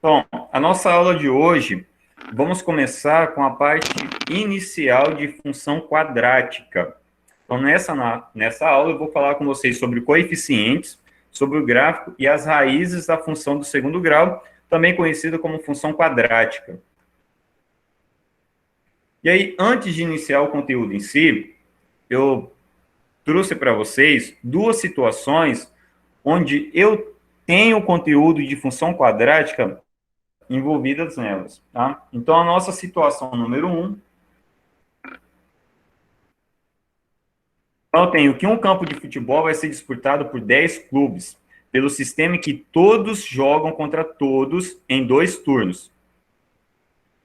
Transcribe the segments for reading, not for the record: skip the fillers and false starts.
Bom, a nossa aula de hoje, vamos começar com a parte inicial de função quadrática. Então, nessa aula, eu vou falar com vocês sobre coeficientes, sobre o gráfico e as raízes da função do segundo grau, também conhecida como função quadrática. E aí, antes de iniciar o conteúdo em si, eu trouxe para vocês duas situações onde eu tenho conteúdo de função quadrática envolvidas nelas, tá? Então, a nossa situação número 1, eu tenho que um campo de futebol vai ser disputado por 10 clubes, pelo sistema em que todos jogam contra todos em 2 turnos.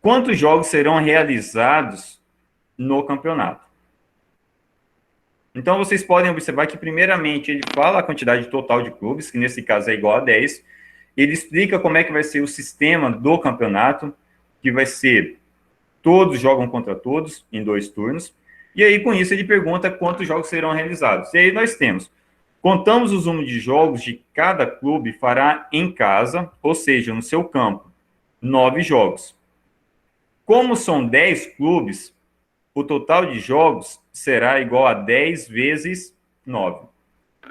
Quantos jogos serão realizados no campeonato? Então, vocês podem observar que, primeiramente, ele fala a quantidade total de clubes, que nesse caso é igual a 10. Ele explica como é que vai ser o sistema do campeonato, que vai ser todos jogam contra todos em 2 turnos. E aí, com isso, ele pergunta quantos jogos serão realizados. E aí nós temos, contamos os números de jogos de cada clube fará em casa, ou seja, no seu campo, 9 jogos. Como são 10 clubes, o total de jogos será igual a 10 vezes 9.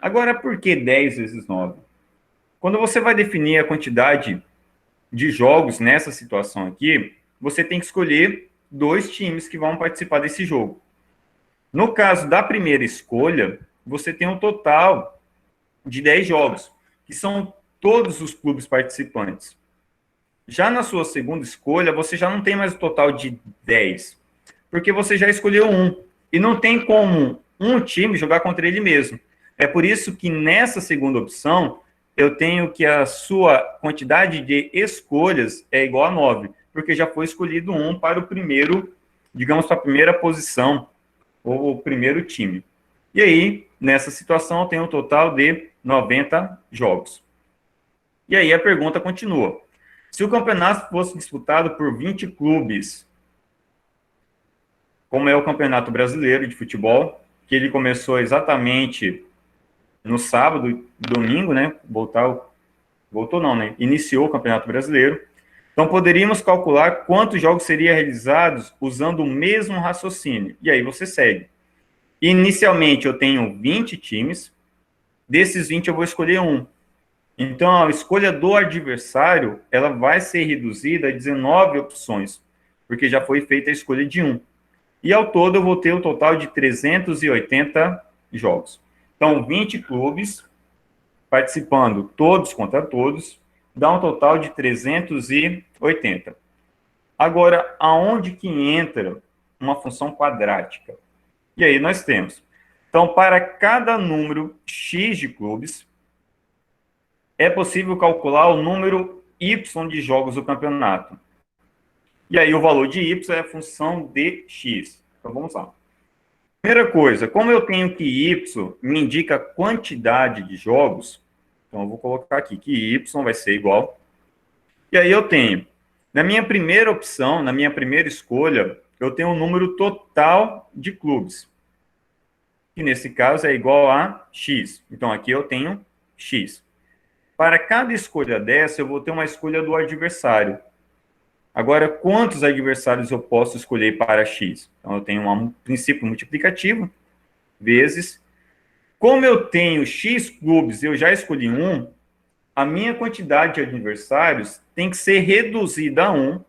Agora, por que 10 vezes 9? Quando você vai definir a quantidade de jogos nessa situação aqui, você tem que escolher 2 times que vão participar desse jogo. No caso da primeira escolha, você tem um total de 10 jogos, que são todos os clubes participantes. Já na sua segunda escolha, você já não tem mais o total de 10, porque você já escolheu um. E não tem como um time jogar contra ele mesmo. É por isso que nessa segunda opção, eu tenho que a sua quantidade de escolhas é igual a 9, porque já foi escolhido um para o primeiro, digamos, para a primeira posição, ou o primeiro time. E aí, nessa situação, eu tenho um total de 90 jogos. E aí a pergunta continua. Se o campeonato fosse disputado por 20 clubes, como é o Campeonato Brasileiro de Futebol, que ele começou exatamente no sábado e domingo, né? Voltou não, né? Iniciou o Campeonato Brasileiro. Então, poderíamos calcular quantos jogos seriam realizados usando o mesmo raciocínio. E aí você segue. Inicialmente, eu tenho 20 times. Desses 20, eu vou escolher um. Então, a escolha do adversário, ela vai ser reduzida a 19 opções, porque já foi feita a escolha de um. E ao todo, eu vou ter um total de 380 jogos. Então, 20 clubes participando, todos contra todos, dá um total de 380. Agora, aonde que entra uma função quadrática? E aí nós temos. Então, para cada número X de clubes, é possível calcular o número Y de jogos do campeonato. E aí o valor de Y é a função de X. Então, vamos lá. Primeira coisa, como eu tenho que Y me indica a quantidade de jogos, então eu vou colocar aqui que Y vai ser igual. E aí eu tenho, na minha primeira opção, na minha primeira escolha, eu tenho um número total de clubes, que nesse caso é igual a X. Então aqui eu tenho X. Para cada escolha dessa, eu vou ter uma escolha do adversário. Agora, quantos adversários eu posso escolher para X? Então, eu tenho um princípio multiplicativo, vezes. Como eu tenho X clubes e eu já escolhi um, a minha quantidade de adversários tem que ser reduzida a 1,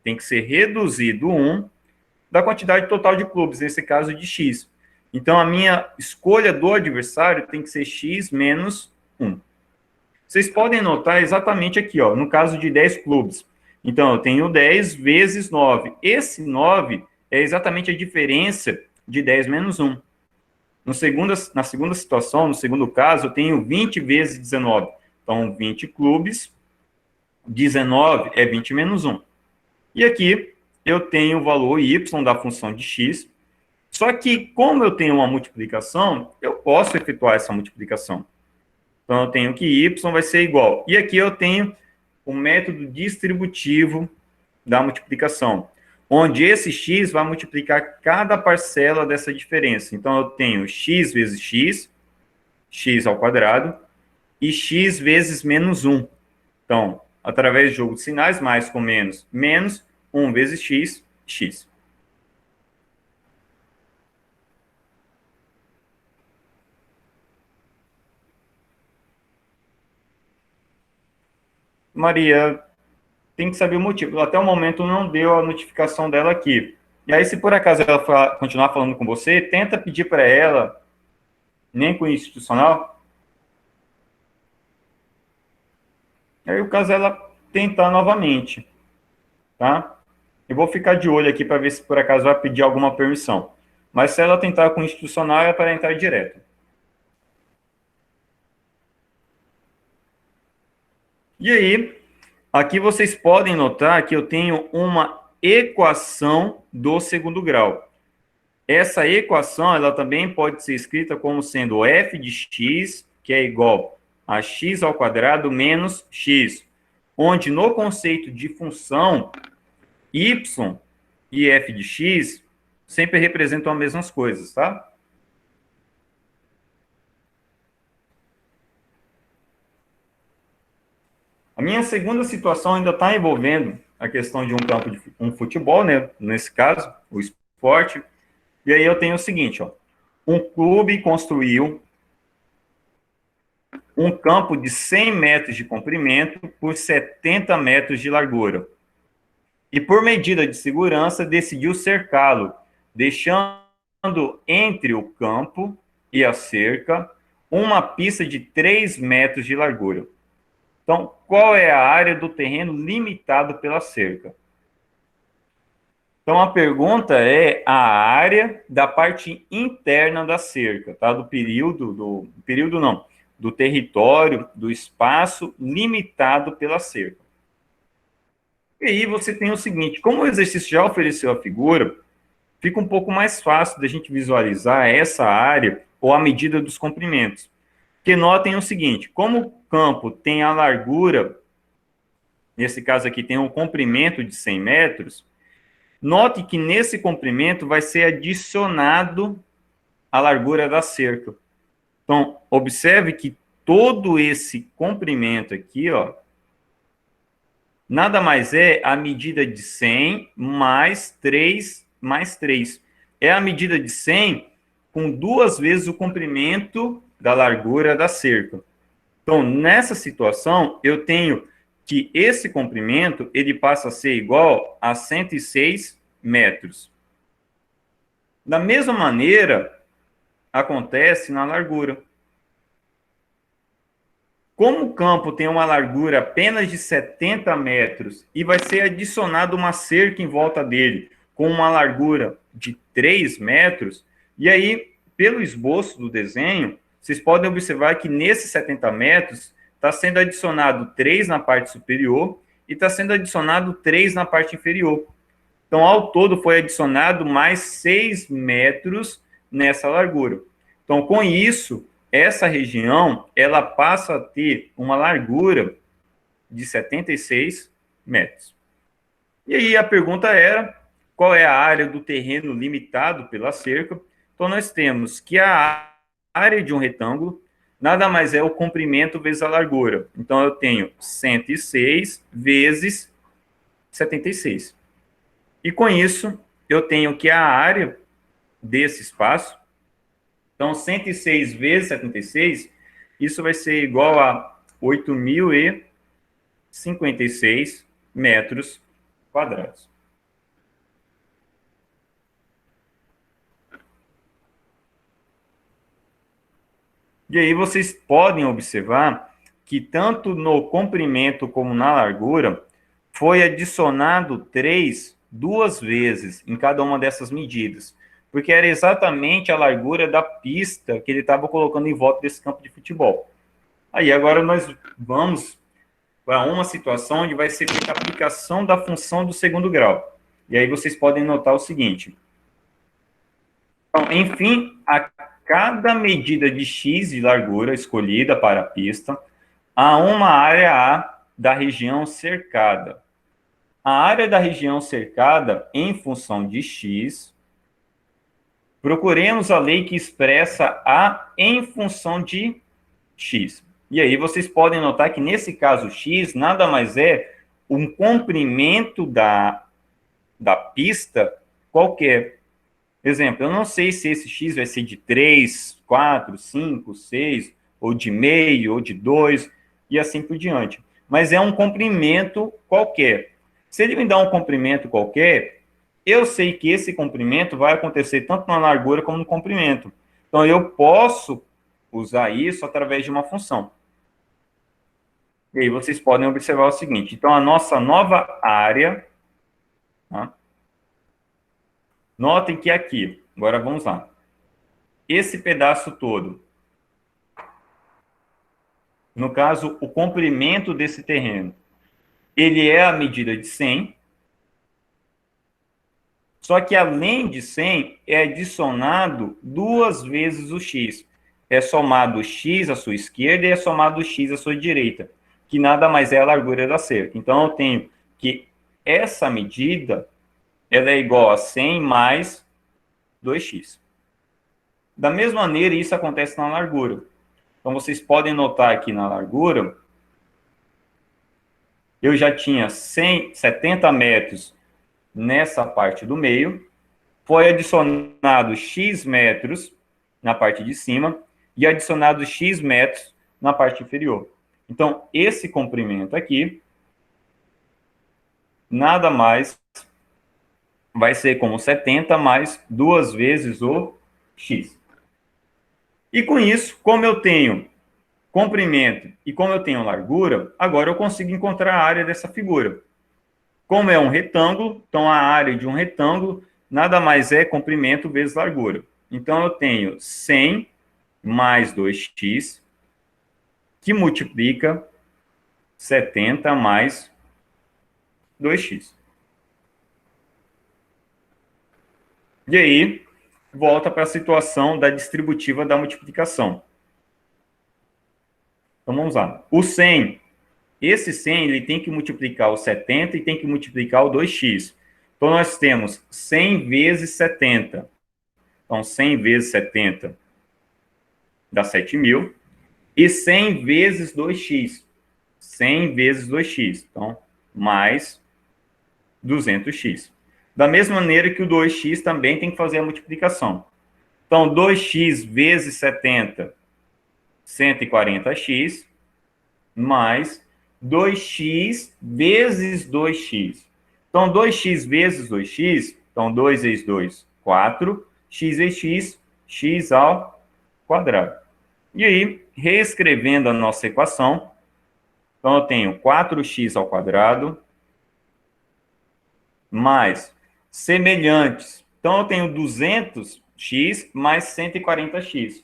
tem que ser reduzido 1 da quantidade total de clubes, nesse caso de X. Então, a minha escolha do adversário tem que ser X menos 1. Vocês podem notar exatamente aqui, ó, no caso de 10 clubes. Então, eu tenho 10 vezes 9. Esse 9 é exatamente a diferença de 10 menos 1. Na segunda situação, no segundo caso, eu tenho 20 vezes 19. Então, 20 clubes, 19 é 20 menos 1. E aqui, eu tenho o valor y da função de x. Só que, como eu tenho uma multiplicação, eu posso efetuar essa multiplicação. Então, eu tenho que y vai ser igual. E aqui eu tenho o método distributivo da multiplicação, onde esse x vai multiplicar cada parcela dessa diferença. Então, eu tenho x vezes x, x ao quadrado, e x vezes menos 1. Então, através de jogo de sinais, mais com menos, menos 1 vezes x, x. Maria, tem que saber o motivo. Até o momento não deu a notificação dela aqui. E aí, se por acaso ela continuar falando com você, tenta pedir para ela, nem com institucional. Aí o caso é ela tentar novamente, tá? Eu vou ficar de olho aqui para ver se por acaso vai pedir alguma permissão. Mas se ela tentar com institucional, é para entrar direto. E aí, aqui vocês podem notar que eu tenho uma equação do segundo grau. Essa equação, ela também pode ser escrita como sendo f de x, que é igual a x ao quadrado menos x, onde no conceito de função, y e f de x sempre representam as mesmas coisas, tá? A minha segunda situação ainda está envolvendo a questão de um campo de um futebol, né? Nesse caso, o esporte. E aí eu tenho o seguinte, ó. Um clube construiu um campo de 100 metros de comprimento por 70 metros de largura. E por medida de segurança, decidiu cercá-lo, deixando entre o campo e a cerca uma pista de 3 metros de largura. Então, qual é a área do terreno limitado pela cerca? Então, a pergunta é a área da parte interna da cerca, tá? Do território, do espaço limitado pela cerca. E aí você tem o seguinte, como o exercício já ofereceu a figura, fica um pouco mais fácil da gente visualizar essa área ou a medida dos comprimentos. Porque notem o seguinte, como o campo tem a largura, nesse caso aqui tem um comprimento de 100 metros, note que nesse comprimento vai ser adicionado a largura da cerca. Então, observe que todo esse comprimento aqui, ó, nada mais é a medida de 100 mais 3 mais 3. É a medida de 100 com 2 vezes o comprimento da largura da cerca. Então, nessa situação, eu tenho que esse comprimento ele passa a ser igual a 106 metros. Da mesma maneira, acontece na largura. Como o campo tem uma largura apenas de 70 metros e vai ser adicionada uma cerca em volta dele com uma largura de 3 metros, e aí, pelo esboço do desenho, vocês podem observar que nesses 70 metros está sendo adicionado 3 na parte superior e está sendo adicionado 3 na parte inferior. Então, ao todo, foi adicionado mais 6 metros nessa largura. Então, com isso, essa região, ela passa a ter uma largura de 76 metros. E aí a pergunta era, qual é a área do terreno limitado pela cerca? Então, nós temos que a área de um retângulo nada mais é o comprimento vezes a largura. Então, eu tenho 106 vezes 76. E com isso, eu tenho que a área desse espaço, então 106 vezes 76, isso vai ser igual a 8.056 metros quadrados. E aí vocês podem observar que tanto no comprimento como na largura foi adicionado 3 duas vezes em cada uma dessas medidas, porque era exatamente a largura da pista que ele estava colocando em volta desse campo de futebol. Aí agora nós vamos para uma situação onde vai ser feita a aplicação da função do segundo grau. E aí vocês podem notar o seguinte. Então, enfim, a cada medida de x de largura escolhida para a pista, há uma área A da região cercada. A área da região cercada em função de x, procuremos a lei que expressa A em função de x. E aí vocês podem notar que nesse caso x nada mais é um comprimento da pista qualquer. Exemplo, eu não sei se esse x vai ser de 3, 4, 5, 6, ou de meio, ou de 2, e assim por diante. Mas é um comprimento qualquer. Se ele me dá um comprimento qualquer, eu sei que esse comprimento vai acontecer tanto na largura como no comprimento. Então, eu posso usar isso através de uma função. E aí vocês podem observar o seguinte. Então, a nossa nova área... Tá? Notem que aqui, agora vamos lá. Esse pedaço todo, no caso, o comprimento desse terreno, ele é a medida de 100, só que além de 100, é adicionado duas vezes o x. É somado o x à sua esquerda e é somado o x à sua direita, que nada mais é a largura da cerca. Então, eu tenho que essa medida ela é igual a 100 mais 2x. Da mesma maneira, isso acontece na largura. Então, vocês podem notar aqui na largura, eu já tinha 70 metros nessa parte do meio, foi adicionado x metros na parte de cima e adicionado x metros na parte inferior. Então, esse comprimento aqui, nada mais vai ser como 70 mais duas vezes o x. E com isso, como eu tenho comprimento e como eu tenho largura, agora eu consigo encontrar a área dessa figura. Como é um retângulo, então a área de um retângulo nada mais é comprimento vezes largura. Então eu tenho 100 mais 2x, que multiplica 70 mais 2x. E aí, volta para a situação da distributiva da multiplicação. Então vamos lá. O 100, esse 100 ele tem que multiplicar o 70 e tem que multiplicar o 2x. Então nós temos 100 vezes 70. Então 100 vezes 70 dá 7.000. E 100 vezes 2x. 100 vezes 2x. Então, mais 200x. Da mesma maneira que o 2x também tem que fazer a multiplicação. Então, 2x vezes 70, 140x, mais 2x vezes 2x. Então, 2x vezes 2x, então 2 vezes 2, 4, x vezes x, x ao quadrado. E aí, reescrevendo a nossa equação, então eu tenho 4x ao quadrado, mais semelhantes. Então eu tenho 200x mais 140x.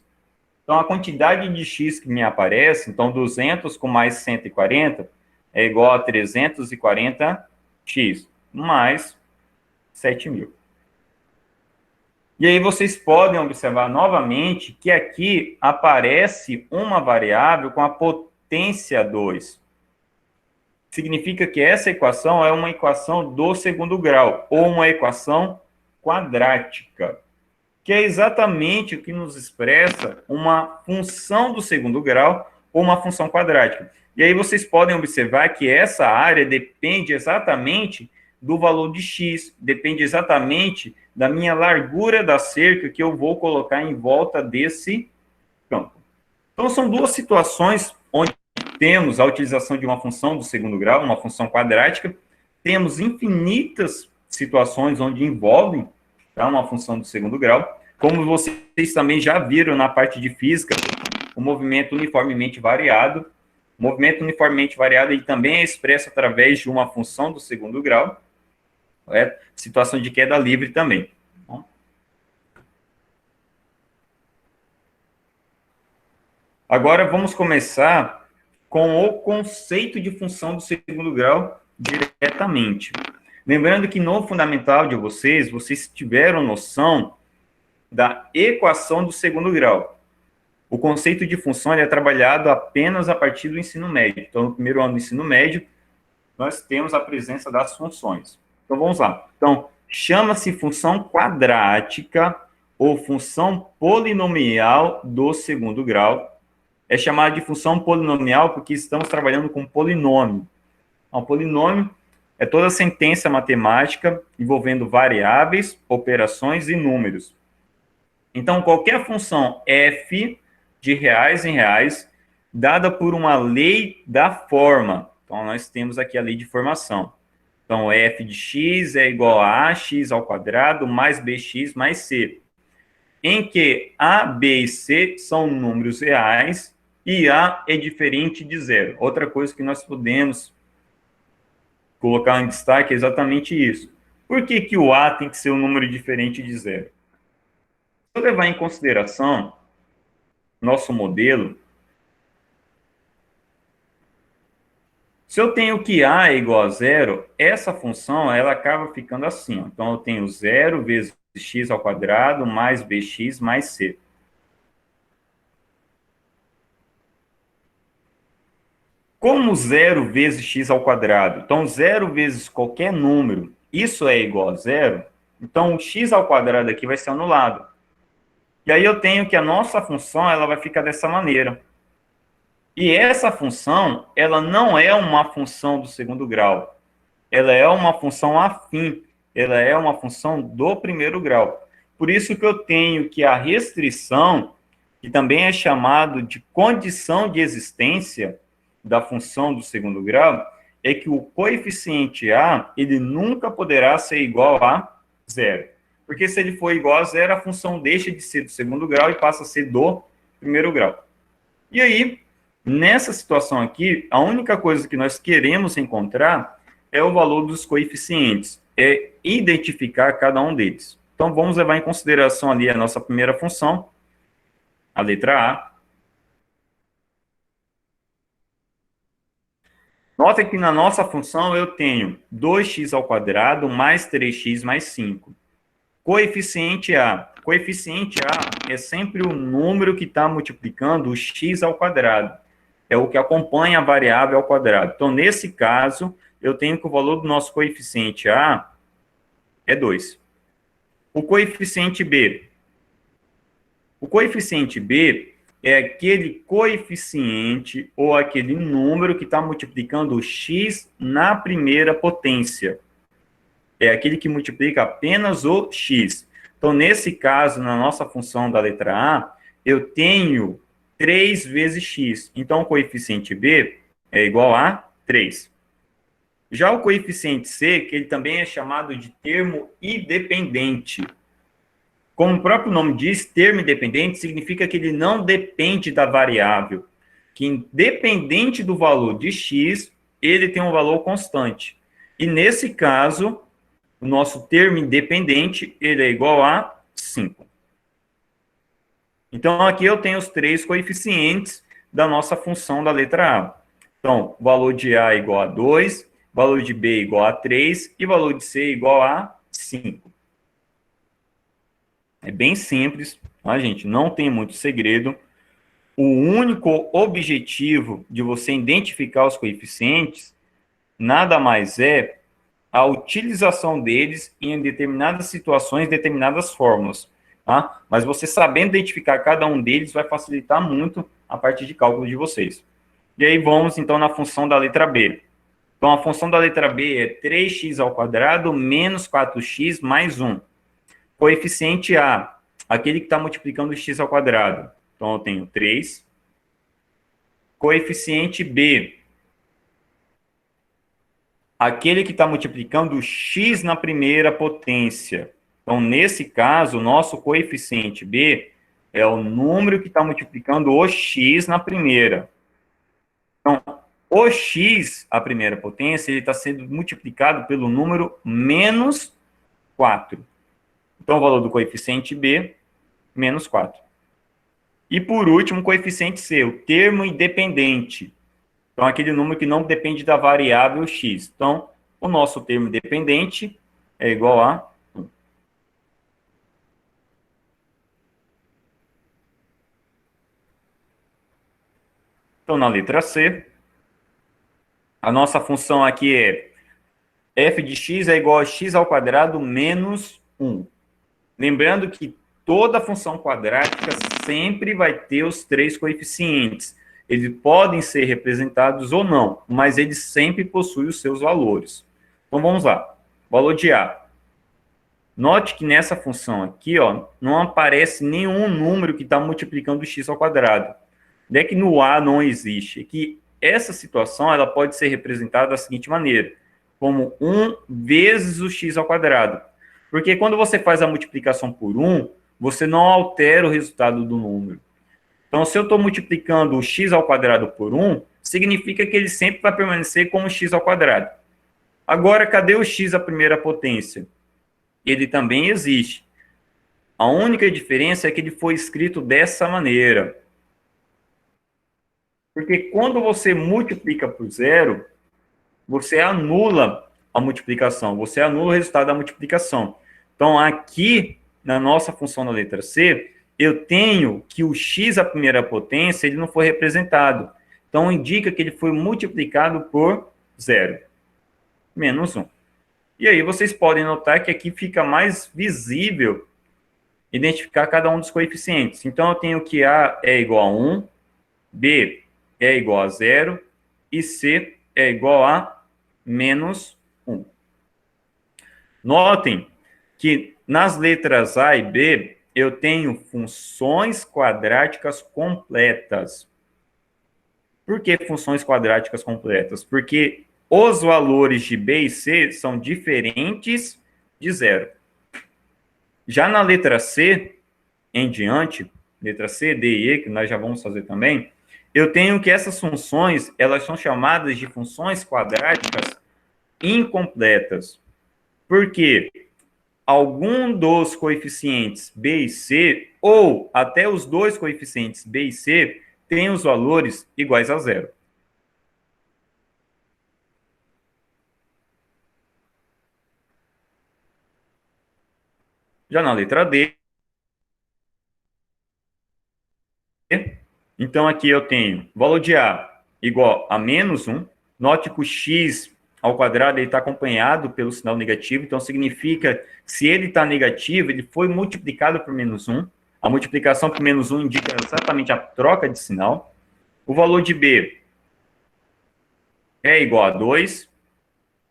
Então a quantidade de x que me aparece, então 200 com mais 140 é igual a 340x, mais 7.000. E aí vocês podem observar novamente que aqui aparece uma variável com a potência 2. Significa que essa equação é uma equação do segundo grau, ou uma equação quadrática, que é exatamente o que nos expressa uma função do segundo grau ou uma função quadrática. E aí vocês podem observar que essa área depende exatamente do valor de x, depende exatamente da minha largura da cerca que eu vou colocar em volta desse campo. Então, são duas situações onde temos a utilização de uma função do segundo grau, uma função quadrática, temos infinitas situações onde envolvem, tá, uma função do segundo grau, como vocês também já viram na parte de física, o movimento uniformemente variado. O movimento uniformemente variado ele também é expresso através de uma função do segundo grau, correto? Situação de queda livre também. Agora vamos começar com o conceito de função do segundo grau diretamente. Lembrando que no fundamental de vocês, vocês tiveram noção da equação do segundo grau. O conceito de função é trabalhado apenas a partir do ensino médio. Então, no primeiro ano do ensino médio, nós temos a presença das funções. Então, vamos lá. Então, chama-se função quadrática ou função polinomial do segundo grau, é chamada de função polinomial porque estamos trabalhando com polinômio. Um polinômio é toda sentença matemática envolvendo variáveis, operações e números. Então, qualquer função f de reais em reais, dada por uma lei da forma. Então, nós temos aqui a lei de formação. Então, f de x é igual a ax ao quadrado mais bx mais c, em que a, b e c são números reais e a é diferente de zero. Outra coisa que nós podemos colocar em destaque é exatamente isso. Por que, que o a tem que ser um número diferente de zero? Se eu levar em consideração nosso modelo, se eu tenho que a é igual a zero, essa função ela acaba ficando assim. Ó. Então, eu tenho zero vezes x ao quadrado mais bx mais c. Como zero vezes x ao quadrado, então zero vezes qualquer número, isso é igual a zero, então o x ao quadrado aqui vai ser anulado. E aí eu tenho que a nossa função ela vai ficar dessa maneira. E essa função, ela não é uma função do segundo grau. Ela é uma função afim. Ela é uma função do primeiro grau. Por isso que eu tenho que a restrição, que também é chamado de condição de existência da função do segundo grau, é que o coeficiente a, ele nunca poderá ser igual a zero. Porque se ele for igual a zero, a função deixa de ser do segundo grau e passa a ser do primeiro grau. E aí, nessa situação aqui, a única coisa que nós queremos encontrar é o valor dos coeficientes, é identificar cada um deles. Então, vamos levar em consideração ali a nossa primeira função, a letra A. Nota que na nossa função eu tenho 2x ao quadrado mais 3x mais 5. Coeficiente A. Coeficiente A é sempre o número que está multiplicando o x ao quadrado. É o que acompanha a variável ao quadrado. Então, nesse caso, eu tenho que o valor do nosso coeficiente A é 2. O coeficiente B. O coeficiente B é aquele coeficiente ou aquele número que está multiplicando o x na primeira potência. É aquele que multiplica apenas o x. Então, nesse caso, na nossa função da letra A, eu tenho 3 vezes x. Então, o coeficiente B é igual a 3. Já o coeficiente C, que ele também é chamado de termo independente. Como o próprio nome diz, termo independente significa que ele não depende da variável, que independente do valor de x, ele tem um valor constante. E nesse caso, o nosso termo independente, ele é igual a 5. Então, aqui eu tenho os três coeficientes da nossa função da letra A. Então, o valor de A é igual a 2, valor de B é igual a 3 e valor de C é igual a 5. É bem simples, tá, gente? Não tem muito segredo. O único objetivo de você identificar os coeficientes nada mais é a utilização deles em determinadas situações, determinadas fórmulas, tá? Mas você sabendo identificar cada um deles vai facilitar muito a parte de cálculo de vocês. E aí vamos, então, na função da letra B. Então, a função da letra B é 3x ao quadrado menos 4x mais 1. Coeficiente A, aquele que está multiplicando o x ao quadrado. Então, eu tenho 3. Coeficiente B, aquele que está multiplicando o x na primeira potência. Então, nesse caso, o nosso coeficiente B é o número que está multiplicando o x na primeira. Então, o x, a primeira potência, ele está sendo multiplicado pelo número menos 4. Então, o valor do coeficiente B, menos 4. E, por último, o coeficiente C, o termo independente. Então, aquele número que não depende da variável x. Então, o nosso termo dependente é igual a 1. Então, na letra C, a nossa função aqui é f de x é igual a x ao quadrado menos 1. Lembrando que toda função quadrática sempre vai ter os 3 coeficientes. Eles podem ser representados ou não, mas eles sempre possuem os seus valores. Então, vamos lá. Valor de A. Note que nessa função aqui, ó, não aparece nenhum número que está multiplicando x ao quadrado. Não é que no A não existe. É que essa situação ela pode ser representada da seguinte maneira, como 1 vezes o x ao quadrado. Porque quando você faz a multiplicação por 1, você não altera o resultado do número. Então, se eu estou multiplicando o x ao quadrado por 1, significa que ele sempre vai permanecer como x ao quadrado. Agora, cadê o x à primeira potência? Ele também existe. A única diferença é que ele foi escrito dessa maneira. Porque quando você multiplica por zero, você anula a multiplicação, você anula o resultado da multiplicação. Então, aqui, na nossa função na letra C, eu tenho que o x à primeira potência ele não foi representado. Então, indica que ele foi multiplicado por zero, menos 1. E aí vocês podem notar que aqui fica mais visível identificar cada um dos coeficientes. Então, eu tenho que A é igual a 1, B é igual a 0 e C é igual a menos 1. Notem que nas letras A e B, eu tenho funções quadráticas completas. Por que funções quadráticas completas? Porque os valores de B e C são diferentes de zero. Já na letra C, em diante, letra C, D e E, que nós já vamos fazer também, eu tenho que essas funções, elas são chamadas de funções quadráticas incompletas. Por quê? Algum dos coeficientes B e C, ou até os dois coeficientes B e C, tem os valores iguais a zero. Já na letra D, então aqui eu tenho valor de A igual a menos 1. Note que o x ao quadrado está acompanhado pelo sinal negativo, então significa que se ele está negativo, ele foi multiplicado por menos 1. A multiplicação por menos 1 indica exatamente a troca de sinal. O valor de B é igual a 2.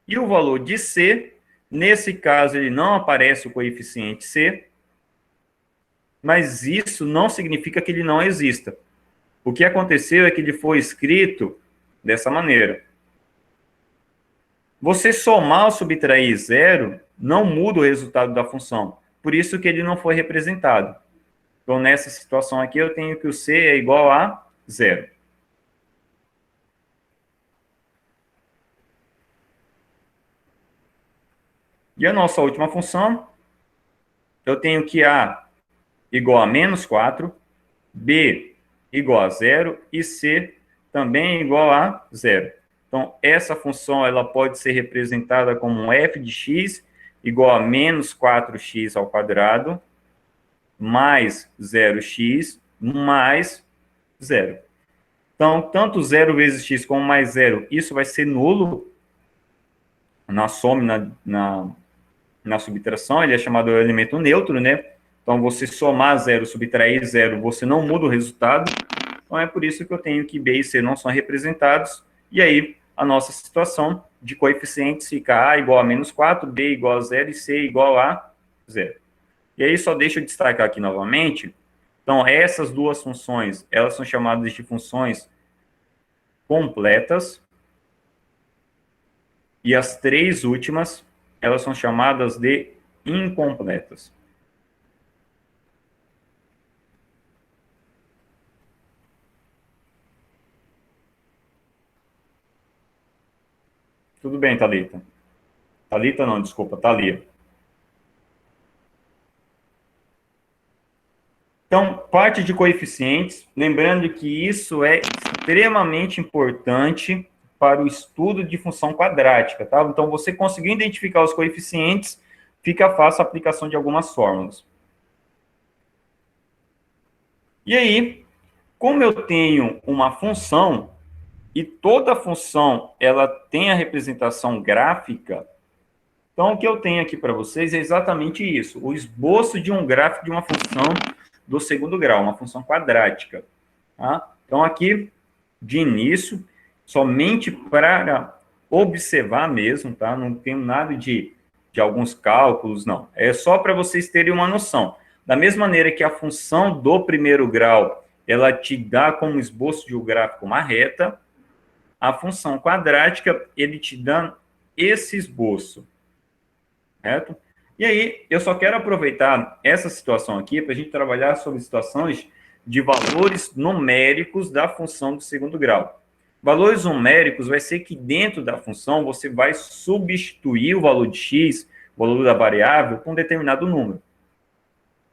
E o valor de C, nesse caso, ele não aparece o coeficiente C, mas isso não significa que ele não exista. O que aconteceu é que ele foi escrito dessa maneira. Você somar ou subtrair zero não muda o resultado da função. Por isso que ele não foi representado. Então, nessa situação aqui, eu tenho que o C é igual a zero. E a nossa última função, eu tenho que A igual a menos 4, B igual a zero e C também igual a zero. Então, essa função ela pode ser representada como um f de x igual a menos 4x ao quadrado mais 0x mais zero. Então, tanto 0 vezes x como mais zero, isso vai ser nulo na soma e na subtração, ele é chamado elemento neutro, né? Então, você somar zero, subtrair zero, você não muda o resultado. Então, é por isso que eu tenho que B e C não são representados. E aí, a nossa situação de coeficientes fica A igual a menos 4, B igual a 0 e C igual a 0. E aí, só deixa eu destacar aqui novamente. Então, essas duas funções, elas são chamadas de funções completas. E as três últimas, elas são chamadas de incompletas. Tudo bem, Thalita? Thalita não, desculpa, Thalia. Então, parte de coeficientes, lembrando que isso é extremamente importante para o estudo de função quadrática, tá? Então, você conseguiu identificar os coeficientes, fica fácil a aplicação de algumas fórmulas. E aí, como eu tenho uma função, e toda função ela tem a representação gráfica, Então, o que eu tenho aqui para vocês é exatamente isso, o esboço de um gráfico de uma função do segundo grau, uma função quadrática. Tá? Então, aqui, de início, somente para observar mesmo, tá? Não tenho nada de alguns cálculos, não. É só para vocês terem uma noção. Da mesma maneira que a função do primeiro grau, ela te dá como esboço de um gráfico uma reta, a função quadrática, ele te dá esse esboço, certo? E aí, eu só quero aproveitar essa situação aqui para a gente trabalhar sobre situações de valores numéricos da função do segundo grau. Valores numéricos vai ser que dentro da função você vai substituir o valor de x, o valor da variável, com um determinado número.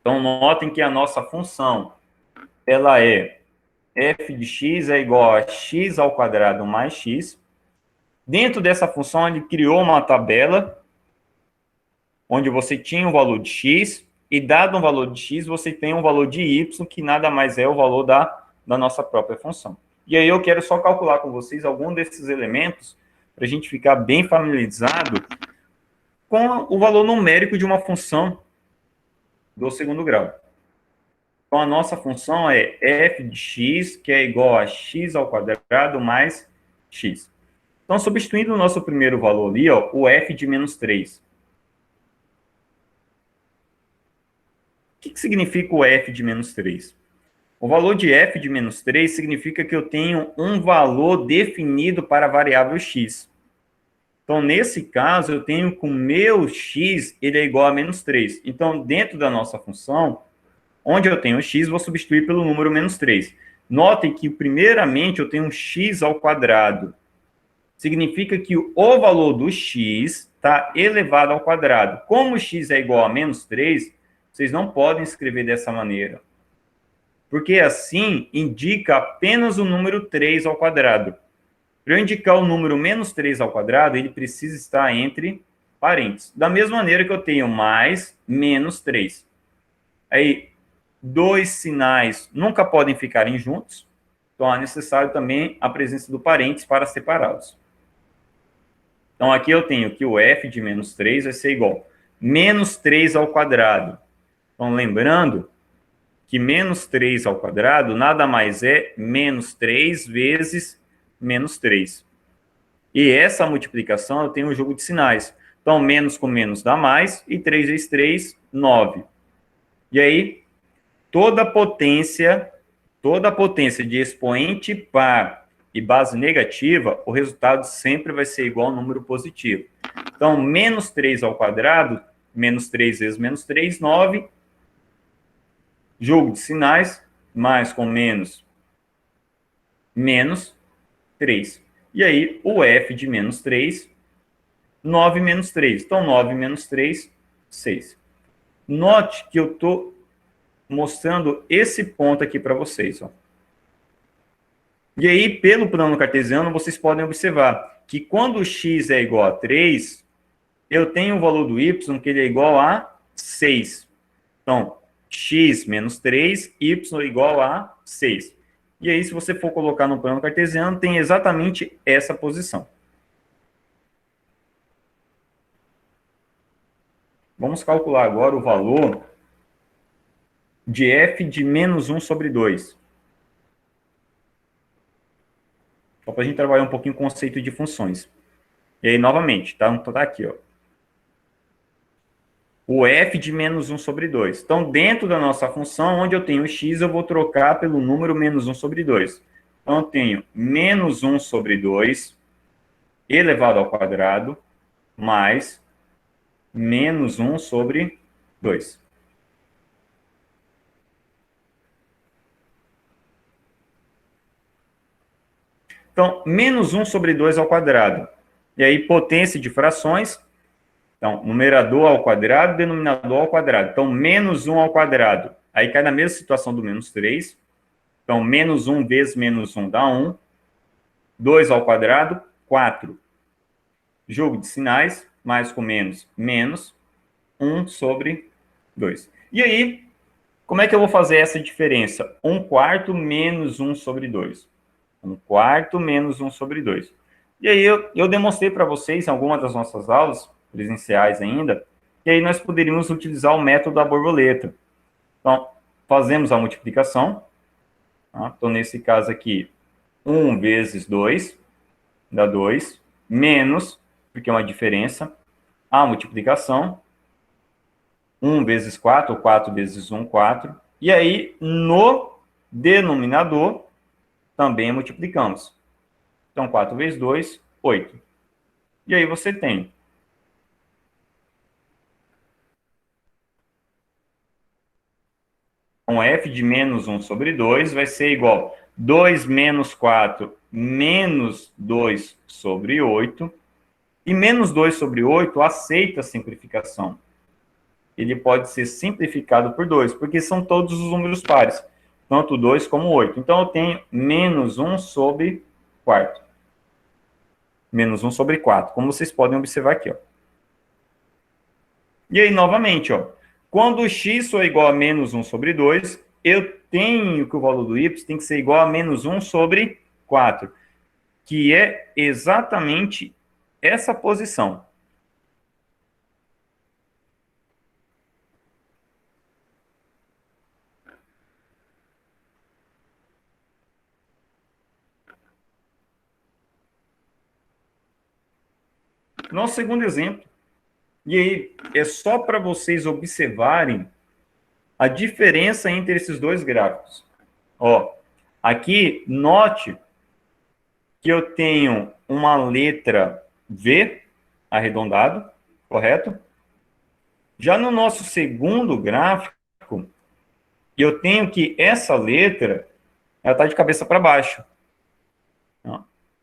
Então, notem que a nossa função, ela é f de x é igual a x ao quadrado mais x. Dentro dessa função, ele criou uma tabela onde você tinha um valor de x, e dado um valor de x, você tem um valor de y, que nada mais é o valor da nossa própria função. E aí eu quero só calcular com vocês algum desses elementos, para a gente ficar bem familiarizado com o valor numérico de uma função do segundo grau. Então, a nossa função é f de x, que é igual a x ao quadrado mais x. Então, substituindo o nosso primeiro valor ali, ó, o f de menos 3. O que significa o f de menos 3? O valor de f de menos 3 significa que eu tenho um valor definido para a variável x. Então, nesse caso, eu tenho que o meu x ele é igual a menos 3. Então, dentro da nossa função, onde eu tenho x, vou substituir pelo número menos 3. Notem que, primeiramente, eu tenho um x ao quadrado. Significa que o valor do x está elevado ao quadrado. Como x é igual a menos 3, vocês não podem escrever dessa maneira. Porque assim indica apenas o número 3 ao quadrado. Para eu indicar o número menos 3 ao quadrado, ele precisa estar entre parênteses. Da mesma maneira que eu tenho mais menos 3. Aí, dois sinais nunca podem ficarem juntos. Então, é necessário também a presença do parênteses para separá-los. Então, aqui eu tenho que o f de menos 3 vai ser igual a menos 3 ao quadrado. Então, lembrando que menos 3 ao quadrado nada mais é menos 3 vezes menos 3. E essa multiplicação eu tenho um jogo de sinais. Então, menos com menos dá mais, e 3 vezes 3, 9. E aí, toda potência de expoente par e base negativa, o resultado sempre vai ser igual ao número positivo. Então, menos 3 ao quadrado, menos 3 vezes menos 3, 9. Jogo de sinais, mais com menos, menos 3. E aí, o f de menos 3, 9 menos 3. Então, 9 menos 3, 6. Note que eu estou mostrando esse ponto aqui para vocês. Ó. E aí, pelo plano cartesiano, vocês podem observar que quando o x é igual a 3, eu tenho o valor do y que ele é igual a 6. Então, x menos 3, y igual a 6. E aí, se você for colocar no plano cartesiano, tem exatamente essa posição. Vamos calcular agora o valor de f de menos 1 sobre 2. Só para a gente trabalhar um pouquinho o conceito de funções. E aí, novamente, tá? Então, tá aqui, ó. O f de menos 1 sobre 2. Então, dentro da nossa função, onde eu tenho x, eu vou trocar pelo número menos 1 sobre 2. Então, eu tenho menos 1 sobre 2 elevado ao quadrado, mais menos 1 sobre 2. Então, menos 1 sobre 2 ao quadrado. E aí, potência de frações. Então, numerador ao quadrado, denominador ao quadrado. Então, menos 1 ao quadrado. Aí cai na mesma situação do menos 3. Então, menos 1 vezes menos 1 dá 1. 2 ao quadrado, 4. Jogo de sinais, mais com menos, menos. 1 sobre 2. E aí, como é que eu vou fazer essa diferença? 1 quarto menos 1 sobre 2. 1 quarto menos 1 sobre 2. E aí, eu demonstrei para vocês, em alguma das nossas aulas, presenciais ainda, e aí nós poderíamos utilizar o método da borboleta. Então, fazemos a multiplicação, tá? Então, nesse caso aqui, 1 vezes 2, dá 2, menos, porque é uma diferença, a multiplicação, 1 vezes 4, ou 4 vezes 1, 4, e aí, no denominador, também multiplicamos. Então, 4 vezes 2, 8. E aí você tem um f de menos 1 sobre 2 vai ser igual a 2 menos 4 menos 2 sobre 8. E menos 2 sobre 8 aceita a simplificação. Ele pode ser simplificado por 2, porque são todos os números pares, tanto 2 como 8. Então, eu tenho menos 1 sobre 4. Menos 1 sobre 4, como vocês podem observar aqui, ó. E aí, novamente, ó, quando x for igual a menos 1 sobre 2, eu tenho que o valor do y tem que ser igual a menos 1 sobre 4, que é exatamente essa posição. Nosso segundo exemplo. E aí, é só para vocês observarem a diferença entre esses dois gráficos. Ó, aqui, note que eu tenho uma letra V arredondado, correto? Já no nosso segundo gráfico, eu tenho que essa letra ela está de cabeça para baixo.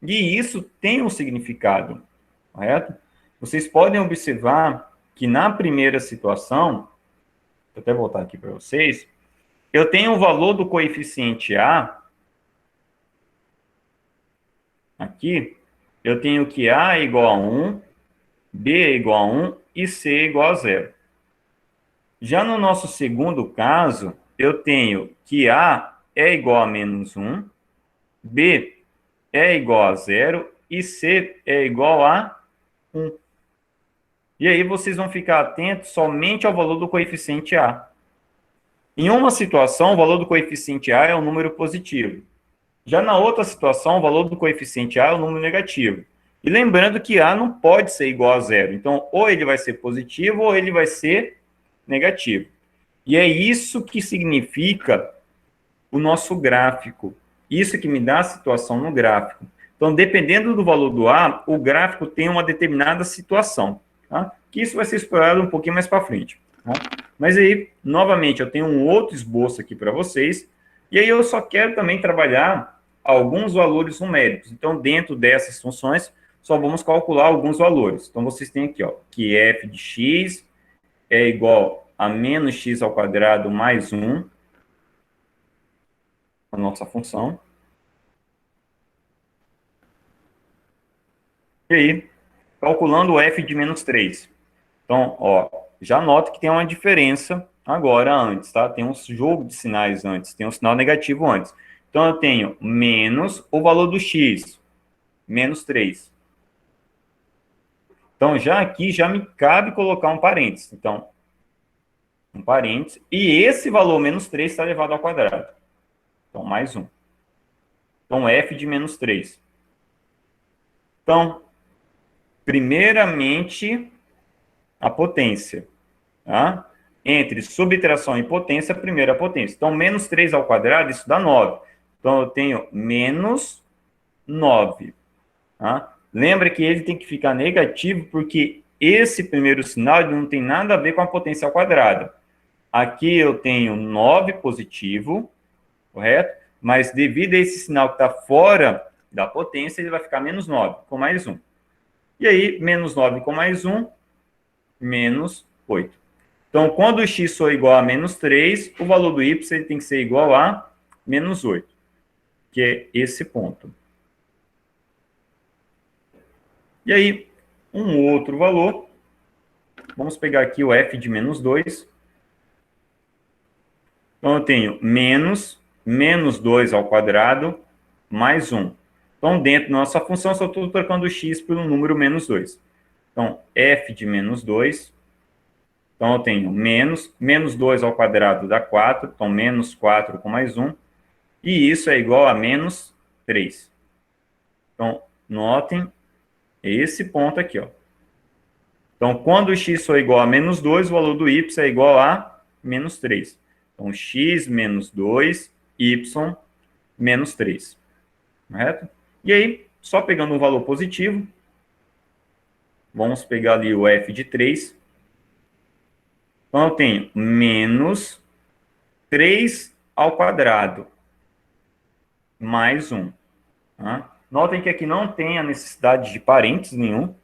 E isso tem um significado, correto? Vocês podem observar que na primeira situação, vou até voltar aqui para vocês, eu tenho o valor do coeficiente A, aqui, eu tenho que A é igual a 1, B é igual a 1 e C é igual a 0. Já no nosso segundo caso, eu tenho que A é igual a menos 1, B é igual a 0 e C é igual a 1. E aí vocês vão ficar atentos somente ao valor do coeficiente A. Em uma situação, o valor do coeficiente A é um número positivo. Já na outra situação, o valor do coeficiente A é um número negativo. E lembrando que A não pode ser igual a 0. Então, ou ele vai ser positivo ou ele vai ser negativo. E é isso que significa o nosso gráfico. Isso que me dá a situação no gráfico. Então, dependendo do valor do A, o gráfico tem uma determinada situação. Tá? Que isso vai ser explorado um pouquinho mais para frente. Tá? Mas aí, novamente, eu tenho um outro esboço aqui para vocês. E aí eu só quero também trabalhar alguns valores numéricos. Então, dentro dessas funções, só vamos calcular alguns valores. Então, vocês têm aqui, ó, que f de x é igual a menos x ao quadrado mais 1, a nossa função. E aí, calculando o f de menos 3. Então, ó, já nota que tem uma diferença agora antes, tá? Tem um jogo de sinais antes, tem um sinal negativo antes. Então, eu tenho menos o valor do x, menos 3. Então, já aqui, já me cabe colocar um parênteses. Então, um parênteses. E esse valor, menos 3, está elevado ao quadrado. Então, mais 1. Então, f de menos 3. Então, primeiramente, a potência. Tá? Entre subtração e potência, a primeira potência. Então, menos 3 ao quadrado, isso dá 9. Então, eu tenho menos 9. Tá? Lembra que ele tem que ficar negativo, porque esse primeiro sinal não tem nada a ver com a potência ao quadrado. Aqui eu tenho 9 positivo, correto? Mas devido a esse sinal que está fora da potência, ele vai ficar menos 9, com mais 1. E aí, menos 9 com mais 1, menos 8. Então, quando o x for igual a menos 3, o valor do y ele tem que ser igual a menos 8, que é esse ponto. E aí, um outro valor, vamos pegar aqui o f de menos 2. Então, eu tenho menos 2 ao quadrado, mais 1. Então, dentro da nossa função, só estou trocando o x pelo número menos 2. Então, f de menos 2. Então, eu tenho menos 2 ao quadrado dá 4. Então, menos 4 com mais 1. E isso é igual a menos 3. Então, notem esse ponto aqui, ó. Então, quando x for igual a menos 2, o valor do y é igual a menos 3. Então, x menos 2, y menos 3. Correto? E aí, só pegando um valor positivo, vamos pegar ali o f de 3. Então, eu tenho menos 3 ao quadrado mais 1. Tá? Notem que aqui não tem a necessidade de parênteses nenhum.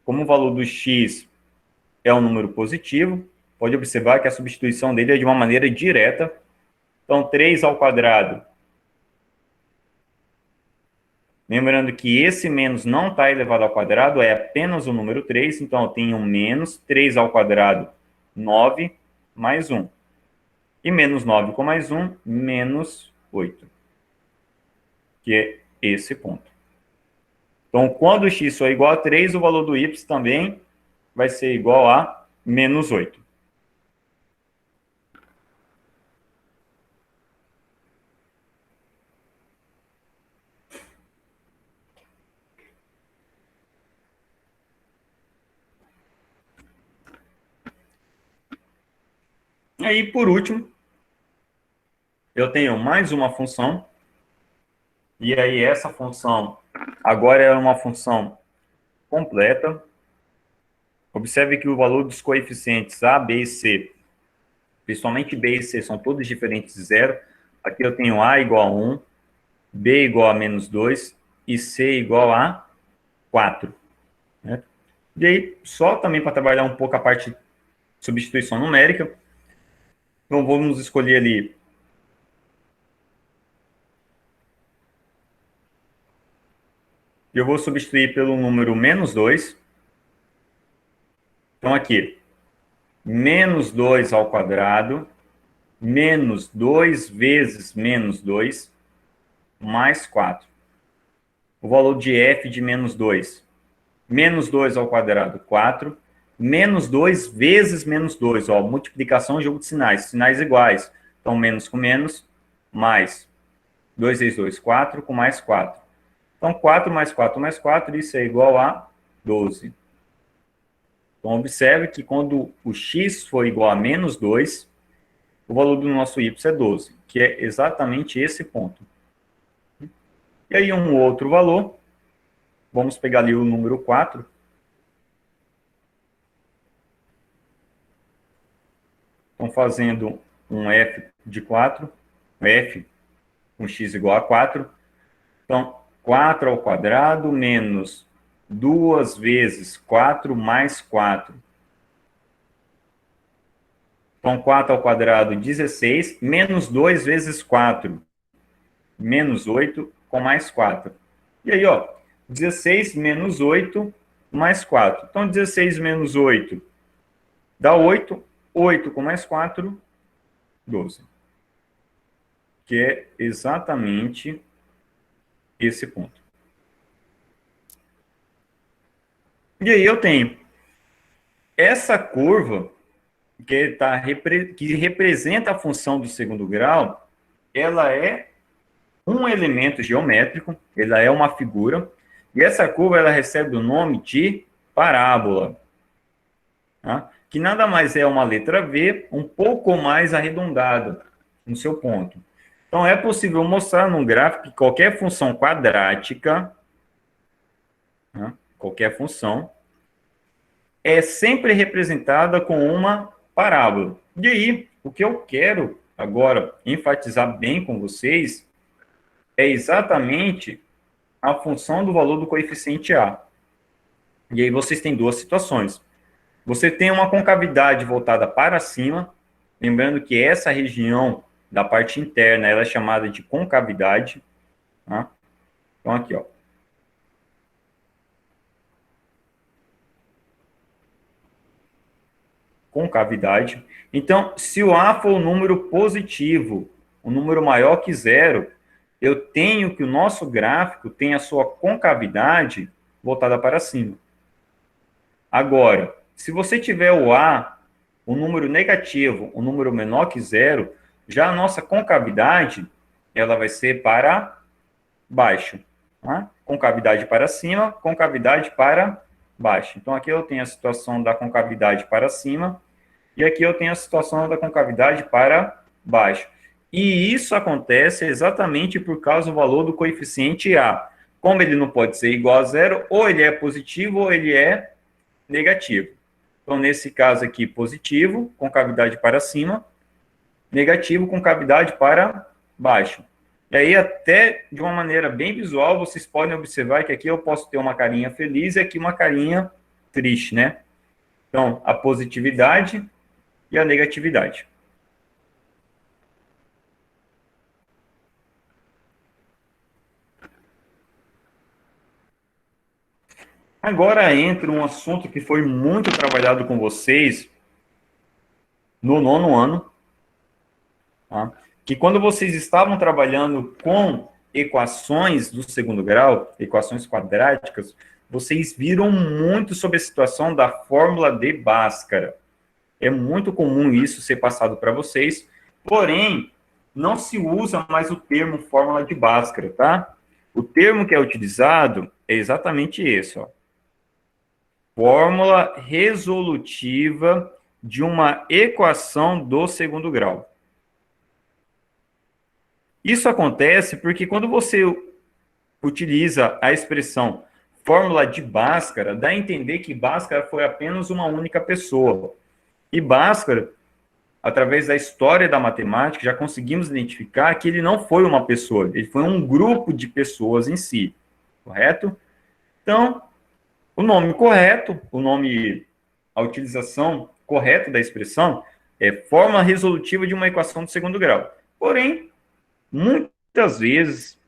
Como o valor do x é um número positivo, pode observar que a substituição dele é de uma maneira direta. Então, 3 ao quadrado. Lembrando que esse menos não está elevado ao quadrado, é apenas o número 3. Então, eu tenho menos 3 ao quadrado, 9, mais 1. E menos 9 com mais 1, menos 8. Que é esse ponto. Então, quando x for igual a 3, o valor do y também vai ser igual a menos 8. Aí, por último, eu tenho mais uma função. E aí, essa função agora é uma função completa. Observe que o valor dos coeficientes A, B e C, principalmente B e C, são todos diferentes de zero. Aqui eu tenho A igual a 1, B igual a menos 2 e C igual a 4. Né? E aí, só também para trabalhar um pouco a parte de substituição numérica, então vamos escolher ali eu vou substituir pelo número menos 2. Então, aqui, menos 2 ao quadrado, menos 2 vezes menos 2, mais 4. O valor de f de menos 2. Menos 2 ao quadrado, 4. Menos 2 vezes menos 2. Ó, multiplicação, jogo de sinais. Sinais iguais. Então, menos com menos, mais 2 vezes 2, 4, com mais 4. Então, 4 mais 4 mais 4, isso é igual a 12. Então, observe que quando o x for igual a menos 2, o valor do nosso y é 12, que é exatamente esse ponto. E aí, um outro valor, vamos pegar ali o número 4. Então, fazendo um f de 4, f com x igual a 4. Então, 4 ao quadrado menos 2 vezes 4 mais 4. Então, 4 ao quadrado, 16, menos 2 vezes 4, menos 8, com mais 4. E aí, ó, 16 menos 8, mais 4. Então, 16 menos 8 dá 8, 8 com mais 4, 12. Que é exatamente esse ponto. E aí eu tenho essa curva que representa a função do segundo grau, ela é um elemento geométrico, ela é uma figura, e essa curva ela recebe o nome de parábola, tá? Que nada mais é uma letra V um pouco mais arredondada no seu ponto. Então, é possível mostrar num gráfico que qualquer função quadrática, né, qualquer função, é sempre representada com uma parábola. E aí, o que eu quero agora enfatizar bem com vocês é exatamente a função do valor do coeficiente A. E aí vocês têm duas situações. Você tem uma concavidade voltada para cima, lembrando que essa região da parte interna ela é chamada de concavidade. Tá? Então, aqui, ó. Concavidade. Então, se o A for um número positivo, um número maior que zero, eu tenho que o nosso gráfico tenha a sua concavidade voltada para cima. Agora, se você tiver o A, um número negativo, um número menor que zero, já a nossa concavidade, ela vai ser para baixo. Tá? Concavidade para cima, concavidade para baixo. Então, aqui eu tenho a situação da concavidade para cima, e aqui eu tenho a situação da concavidade para baixo. E isso acontece exatamente por causa do valor do coeficiente A. Como ele não pode ser igual a zero, ou ele é positivo ou ele é negativo. Então, nesse caso aqui, positivo, concavidade para cima, negativo, concavidade para baixo. E aí, até de uma maneira bem visual, vocês podem observar que aqui eu posso ter uma carinha feliz e aqui uma carinha triste, né? Então, a positividade e a negatividade. Agora entra um assunto que foi muito trabalhado com vocês no 9º ano, tá? Que quando vocês estavam trabalhando com equações do 2º grau, equações quadráticas, vocês viram muito sobre a situação da fórmula de Bhaskara. É muito comum isso ser passado para vocês, porém, não se usa mais o termo fórmula de Bhaskara, tá? O termo que é utilizado é exatamente esse, ó. Fórmula resolutiva de uma equação do 2º grau. Isso acontece porque quando você utiliza a expressão fórmula de Bhaskara, dá a entender que Bhaskara foi apenas uma única pessoa. E Bhaskara, através da história da matemática, já conseguimos identificar que ele não foi uma pessoa, ele foi um grupo de pessoas em si, correto? Então, o nome correto, a utilização correta da expressão é forma resolutiva de uma equação do 2º grau. Porém, muitas vezes,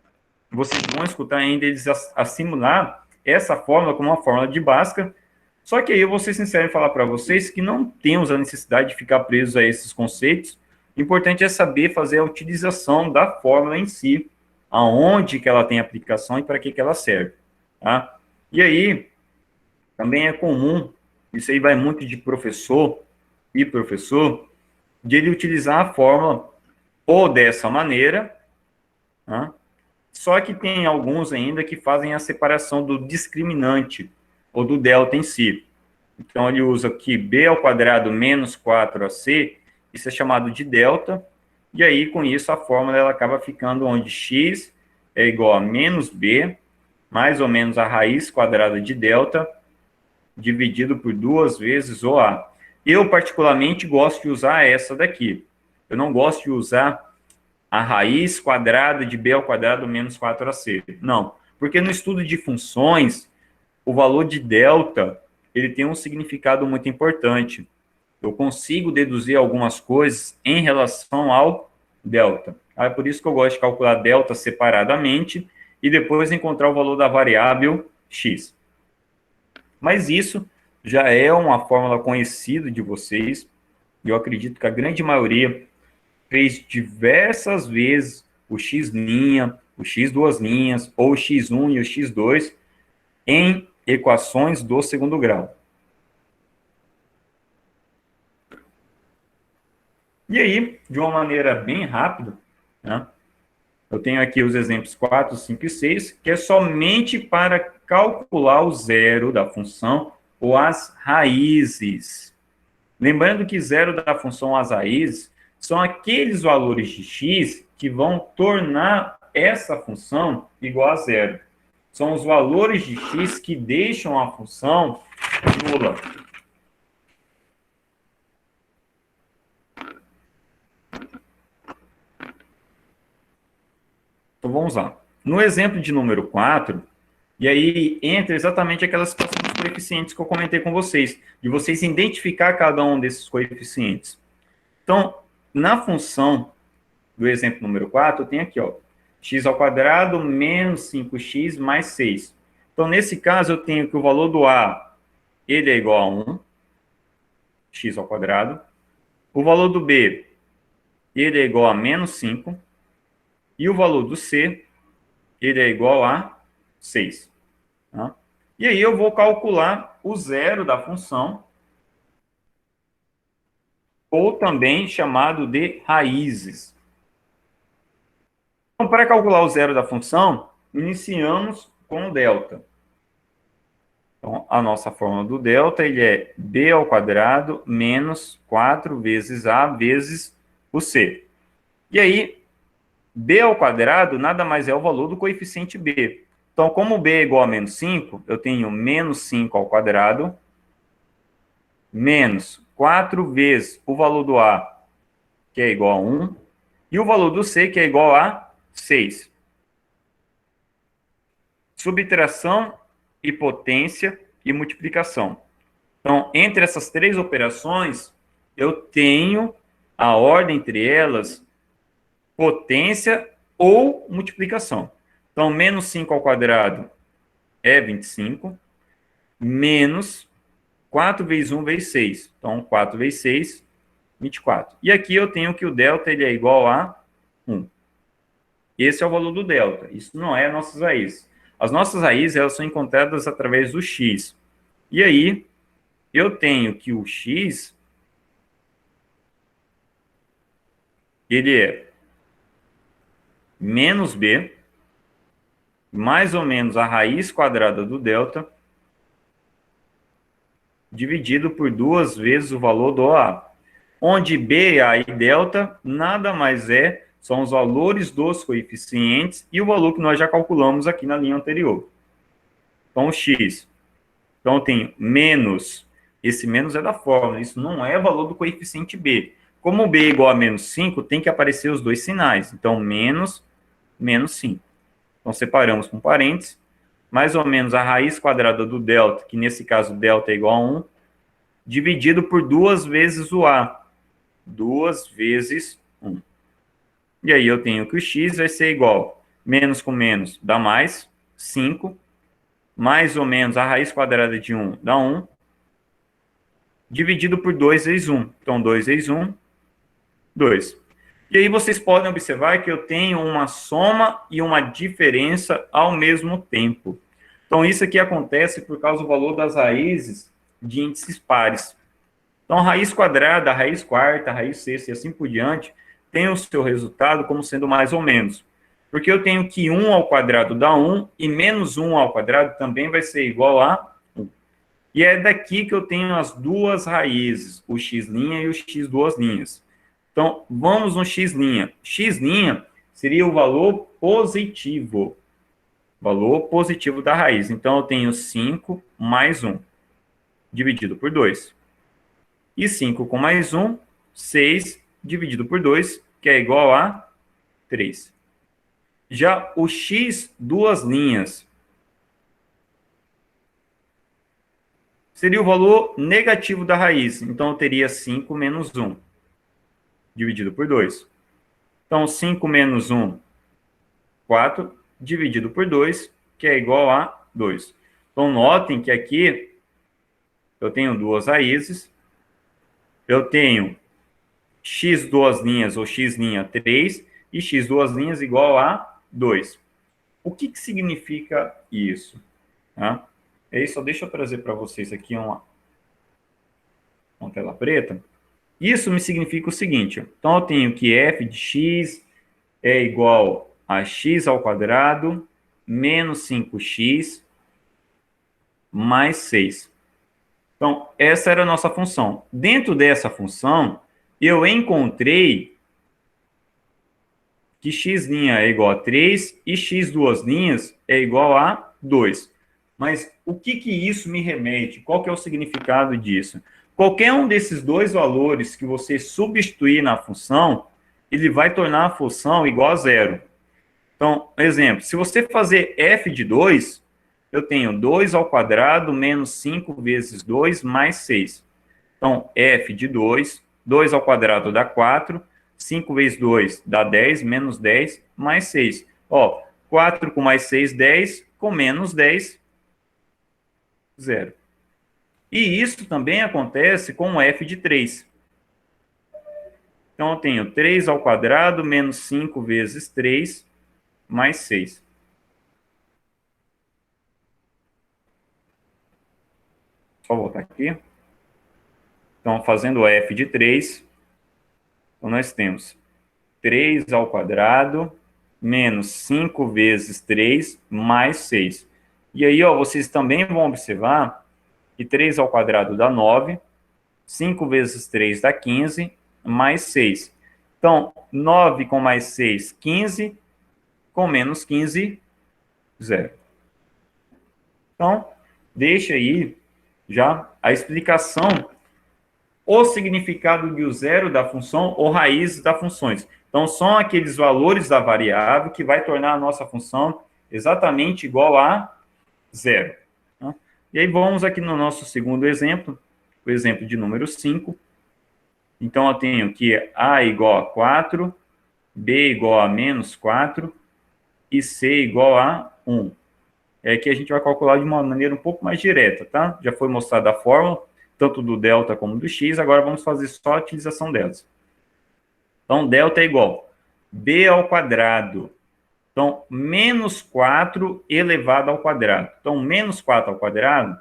vocês vão escutar ainda eles assimilar essa fórmula como uma fórmula de Bhaskara, só que aí eu vou ser sincero em falar para vocês que não temos a necessidade de ficar presos a esses conceitos. O importante é saber fazer a utilização da fórmula em si, aonde que ela tem aplicação e para que ela serve. Tá? E aí, também é comum, isso aí vai muito de professor e professor, de ele utilizar a fórmula ou dessa maneira, tá? Só que tem alguns ainda que fazem a separação do discriminante, ou do delta em si. Então, ele usa aqui b ao quadrado menos 4ac, isso é chamado de delta, e aí, com isso, a fórmula ela acaba ficando onde x é igual a menos b, mais ou menos a raiz quadrada de delta, dividido por 2 vezes o a. Eu, particularmente, gosto de usar essa daqui. Eu não gosto de usar a raiz quadrada de b ao quadrado menos 4ac. Não, porque no estudo de funções, o valor de delta, ele tem um significado muito importante. Eu consigo deduzir algumas coisas em relação ao delta. É por isso que eu gosto de calcular delta separadamente e depois encontrar o valor da variável x. Mas isso já é uma fórmula conhecida de vocês, e eu acredito que a grande maioria fez diversas vezes o x', o x duas linhas, ou o x1 e o x2 em equações do 2º grau. E aí, de uma maneira bem rápida, né, eu tenho aqui os exemplos 4, 5 e 6, que é somente para calcular o zero da função ou as raízes. Lembrando que zero da função ou as raízes são aqueles valores de x que vão tornar essa função igual a zero. São os valores de x que deixam a função nula. Então, vamos lá. No exemplo de número 4, e aí entra exatamente aquela situação dos coeficientes que eu comentei com vocês, de vocês identificar cada um desses coeficientes. Então, na função do exemplo número 4, eu tenho aqui, ó, x ao quadrado menos 5x mais 6. Então, nesse caso, eu tenho que o valor do a, ele é igual a 1, x ao quadrado. O valor do b, ele é igual a menos 5. E o valor do c, ele é igual a 6. Tá? E aí eu vou calcular o zero da função, ou também chamado de raízes. Então, para calcular o zero da função, iniciamos com o delta. Então, a nossa fórmula do delta ele é b ao quadrado menos 4 vezes a vezes o c. E aí, b ao quadrado nada mais é o valor do coeficiente b. Então, como b é igual a menos 5, eu tenho menos 5 ao quadrado menos 4 vezes o valor do a, que é igual a 1, e o valor do c, que é igual a 6. Subtração e potência e multiplicação. Então, entre essas três operações, eu tenho a ordem entre elas potência ou multiplicação. Então, menos 5 ao quadrado é 25, menos 4 vezes 1 vezes 6. Então, 4 vezes 6, 24. E aqui eu tenho que o delta ele é igual a 1. Esse é o valor do delta. Isso não é nossas raízes. As nossas raízes elas são encontradas através do x. E aí, eu tenho que o x ele é menos b, mais ou menos a raiz quadrada do delta, dividido por 2 vezes o valor do A. Onde B, A e delta nada mais são os valores dos coeficientes e o valor que nós já calculamos aqui na linha anterior. Então, o x. Então, eu tenho menos, esse menos é da fórmula, isso não é valor do coeficiente B. Como B é igual a menos 5, tem que aparecer os dois sinais. Então, menos 5. Então, separamos com parênteses, mais ou menos a raiz quadrada do delta, que nesse caso delta é igual a 1, dividido por 2 vezes o A. 2 vezes 1. E aí eu tenho que o x vai ser igual, menos com menos dá mais, 5, mais ou menos a raiz quadrada de 1 dá 1, dividido por 2 vezes 1. Então, 2 vezes 1, 2. E aí vocês podem observar que eu tenho uma soma e uma diferença ao mesmo tempo. Então, isso aqui acontece por causa do valor das raízes de índices pares. Então, a raiz quadrada, a raiz quarta, a raiz sexta e assim por diante, tem o seu resultado como sendo mais ou menos. Porque eu tenho que 1 ao quadrado dá 1 e menos 1 ao quadrado também vai ser igual a 1. E é daqui que eu tenho as duas raízes, o x' e o x duas linhas. Então, vamos no x'. X' seria o valor positivo. Valor positivo da raiz. Então, eu tenho 5 mais 1, dividido por 2. E 5 com mais 1, 6, dividido por 2, que é igual a 3. Já o x duas linhas seria o valor negativo da raiz. Então, eu teria 5 menos 1, dividido por 2. Então, 5 menos 1, 4, dividido por 2, que é igual a 2. Então, notem que aqui eu tenho duas raízes. Eu tenho x duas linhas, ou x' 3, e x duas linhas igual a 2. O que significa isso? Tá? Aí só deixa eu trazer para vocês aqui uma tela preta. Isso me significa o seguinte. Então, eu tenho que f de x é igual a x ao quadrado menos 5x mais 6. Então, essa era a nossa função. Dentro dessa função, eu encontrei que x' é igual a 3 e x duas linhas é igual a 2. Mas o que isso me remete? Qual que é o significado disso? Qualquer um desses dois valores que você substituir na função, ele vai tornar a função igual a zero. Então, exemplo, se você fazer f de 2, eu tenho 2 ao quadrado menos 5 vezes 2 mais 6. Então, f de 2, 2 ao quadrado dá 4, 5 vezes 2 dá 10, menos 10, mais 6. Ó, 4 com mais 6, 10, com menos 10, 0. E isso também acontece com o f de 3. Então, eu tenho 3 ao quadrado menos 5 vezes 3, mais 6. Só voltar aqui. Então, fazendo f de 3, então nós temos 3 ao quadrado menos 5 vezes 3 mais 6. E aí, ó, vocês também vão observar que 3 ao quadrado dá 9, 5 vezes 3 dá 15, mais 6. Então, 9 com mais 6, 15, com menos 15, 0. Então, deixa aí já a explicação, o significado de o zero da função ou raízes das funções. Então, são aqueles valores da variável que vai tornar a nossa função exatamente igual a zero. Tá? E aí, vamos aqui no nosso segundo exemplo, o exemplo de número 5. Então, eu tenho que A igual a 4, B igual a menos 4 e C igual a 1. É que a gente vai calcular de uma maneira um pouco mais direta, tá? Já foi mostrada a fórmula, tanto do delta como do x, agora vamos fazer só a utilização delas. Então, delta é igual a b ao quadrado. Então, menos 4 elevado ao quadrado. Então, menos 4 ao quadrado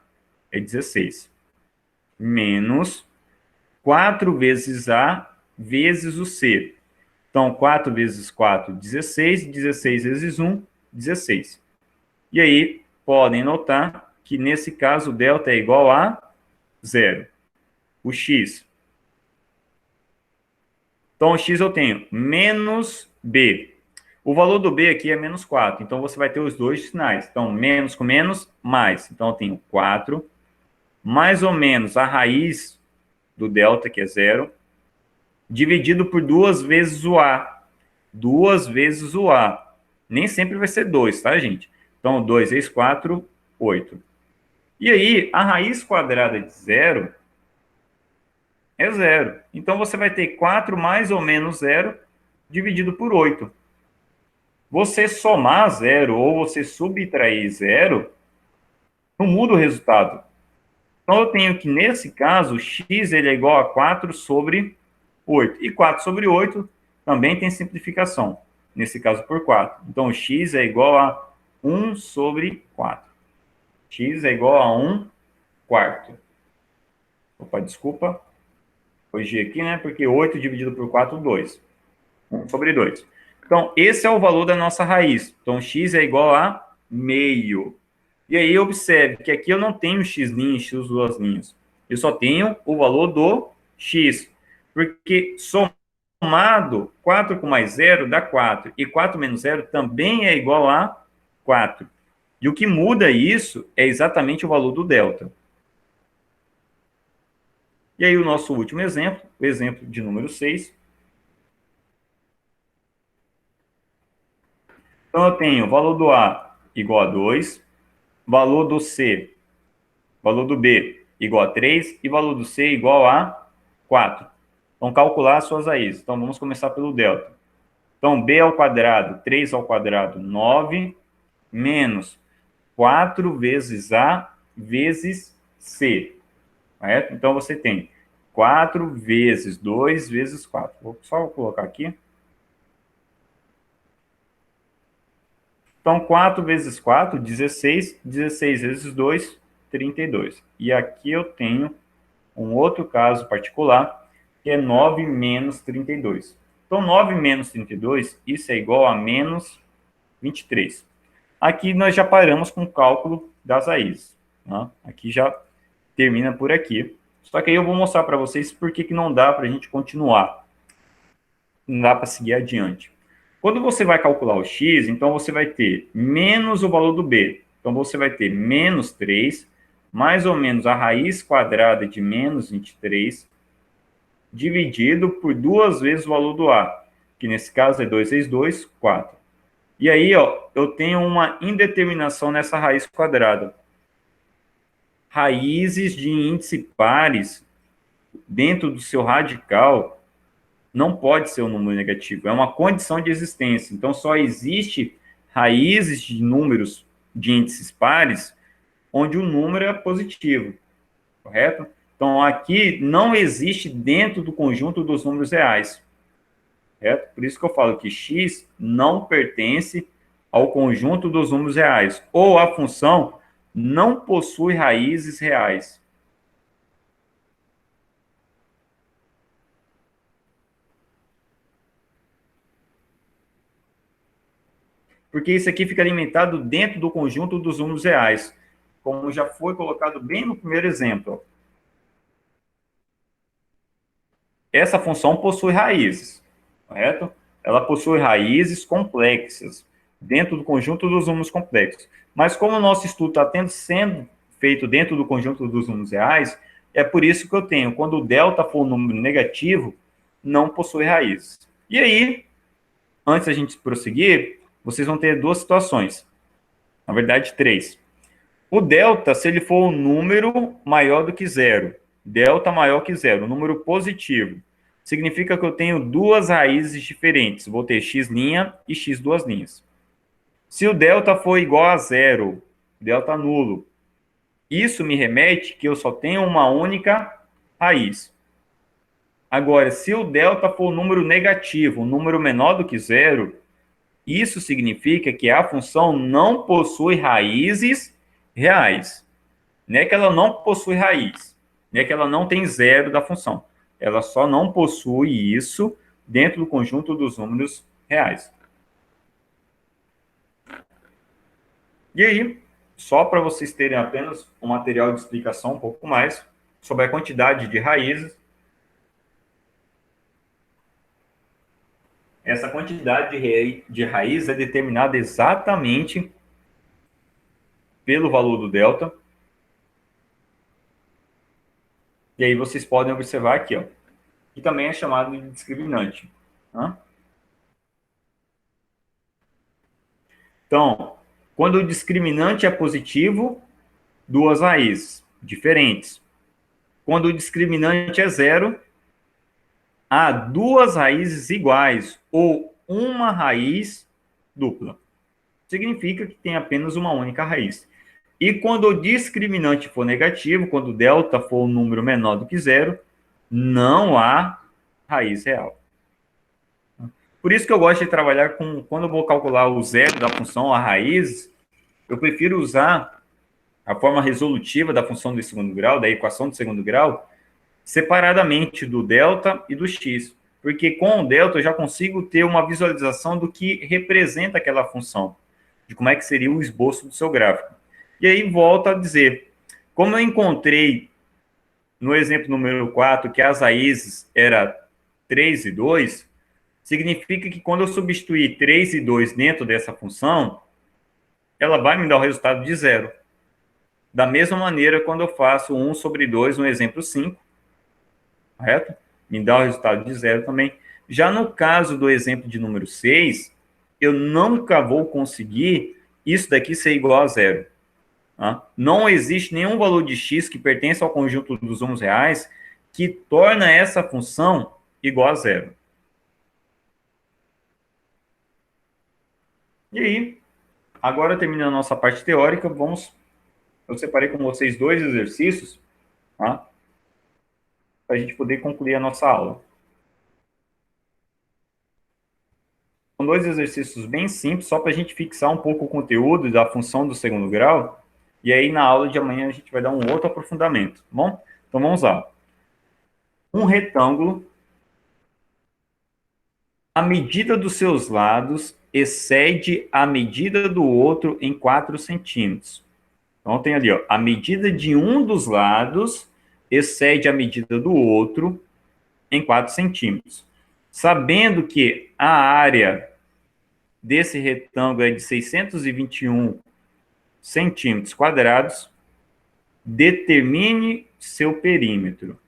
é 16. Menos 4 vezes a vezes o c. Então, 4 vezes 4, 16. 16 vezes 1, 16. E aí, podem notar que, nesse caso, o delta é igual a 0. O x. Então, o x eu tenho menos b. O valor do b aqui é menos 4. Então, você vai ter os dois sinais. Então, menos com menos, mais. Então, eu tenho 4, mais ou menos a raiz do delta, que é 0, dividido por 2 vezes o a. 2 vezes o a. Nem sempre vai ser 2, tá, gente? Então, 2 vezes 4, 8. E aí, a raiz quadrada de 0 é 0. Então, você vai ter 4 mais ou menos 0 dividido por 8. Você somar 0 ou você subtrair 0, não muda o resultado. Então, eu tenho que, nesse caso, x ele é igual a 4 sobre 8. E 4 sobre 8 também tem simplificação. Nesse caso, por 4. Então, x é igual a 1 sobre 4. X é igual a 1 quarto. Opa, desculpa. Corrigi aqui, né? Porque 8 dividido por 4, 2. 1 sobre 2. Então, esse é o valor da nossa raiz. Então, x é igual a meio. E aí, observe que aqui eu não tenho x' e x duas linhas. Eu só tenho o valor do x. Porque somado, 4 com mais 0 dá 4. E 4 menos 0 também é igual a 4. E o que muda isso é exatamente o valor do delta. E aí, o nosso último exemplo, o exemplo de número 6. Então, eu tenho o valor do A igual a 2, valor do C, valor do B igual a 3 e valor do C igual a 4. Então, calcular as suas raízes. Então, vamos começar pelo delta. Então, B ao quadrado, 3 ao quadrado, 9, menos 4 vezes A vezes C. Correto? Então, você tem 4 vezes 2 vezes 4. Vou só colocar aqui. Então, 4 vezes 4, 16. 16 vezes 2, 32. E aqui eu tenho um outro caso particular, que é 9 menos 32. Então, 9 menos 32, isso é igual a menos 23. Aqui nós já paramos com o cálculo das raízes. Né? Aqui já termina por aqui. Só que aí eu vou mostrar para vocês por que não dá para a gente continuar. Não dá para seguir adiante. Quando você vai calcular o x, então você vai ter menos o valor do b. Então, você vai ter menos 3, mais ou menos a raiz quadrada de menos 23, dividido por 2 vezes o valor do a, que nesse caso é 2 vezes 2, 4. E aí, ó, eu tenho uma indeterminação nessa raiz quadrada. Raízes de índice pares dentro do seu radical não pode ser um número negativo, é uma condição de existência. Então, só existe raízes de números de índices pares onde o número é positivo, correto? Então, aqui não existe dentro do conjunto dos números reais, correto? Por isso que eu falo que x não pertence ao conjunto dos números reais, ou a função não possui raízes reais. porque isso aqui fica alimentado dentro do conjunto dos números reais, como já foi colocado bem no primeiro exemplo. Essa função possui raízes, correto? Ela possui raízes complexas dentro do conjunto dos números complexos. Mas como o nosso estudo está sendo feito dentro do conjunto dos números reais, é por isso que eu tenho, quando o delta for um número negativo, não possui raízes. E aí, antes da gente prosseguir, vocês vão ter duas situações. Na verdade, três. O delta, se ele for um número maior do que zero, delta maior que zero, um número positivo, significa que eu tenho duas raízes diferentes. Vou ter x' e x duas linhas. Se o delta for igual a zero, delta nulo, isso me remete que eu só tenho uma única raiz. Agora, se o delta for um número negativo, um número menor do que zero, isso significa que a função não possui raízes reais. Não é que ela não possui raiz, não é que ela não tem zero da função. Ela só não possui isso dentro do conjunto dos números reais. E aí, só para vocês terem apenas um material de explicação um pouco mais sobre a quantidade de raízes, essa quantidade de raiz é determinada exatamente pelo valor do delta. E aí vocês podem observar aqui, ó, que também é chamado de discriminante. Tá? Então, quando o discriminante é positivo, duas raízes diferentes. Quando o discriminante é zero, há duas raízes iguais ou uma raiz dupla. Significa que tem apenas uma única raiz. E quando o discriminante for negativo, quando o delta for um número menor do que zero, não há raiz real. Por isso que eu gosto de trabalhar com, quando eu vou calcular o zero da função, a raiz, eu prefiro usar a forma resolutiva da função do segundo grau, da equação do segundo grau, separadamente do delta e do x. Porque com o delta eu já consigo ter uma visualização do que representa aquela função, de como é que seria o esboço do seu gráfico. E aí volto a dizer, como eu encontrei no exemplo número 4 que as raízes eram 3 e 2, significa que quando eu substituir 3 e 2 dentro dessa função, ela vai me dar o resultado de zero. Da mesma maneira, quando eu faço 1 sobre 2 no exemplo 5, correto? Me dá o resultado de zero também. Já no caso do exemplo de número 6, eu nunca vou conseguir isso daqui ser igual a zero. Tá? Não existe nenhum valor de x que pertence ao conjunto dos números reais que torna essa função igual a zero. E aí, agora terminando a nossa parte teórica, eu separei com vocês dois exercícios, tá? Para a gente poder concluir a nossa aula. São dois exercícios bem simples, só para a gente fixar um pouco o conteúdo da função do segundo grau, e aí na aula de amanhã a gente vai dar um outro aprofundamento, tá bom? Então vamos lá. Um retângulo, a medida dos seus lados excede a medida do outro em 4 centímetros. Então tem ali, ó, a medida de um dos lados excede a medida do outro em 4 centímetros. Sabendo que a área desse retângulo é de 621 centímetros quadrados, determine seu perímetro.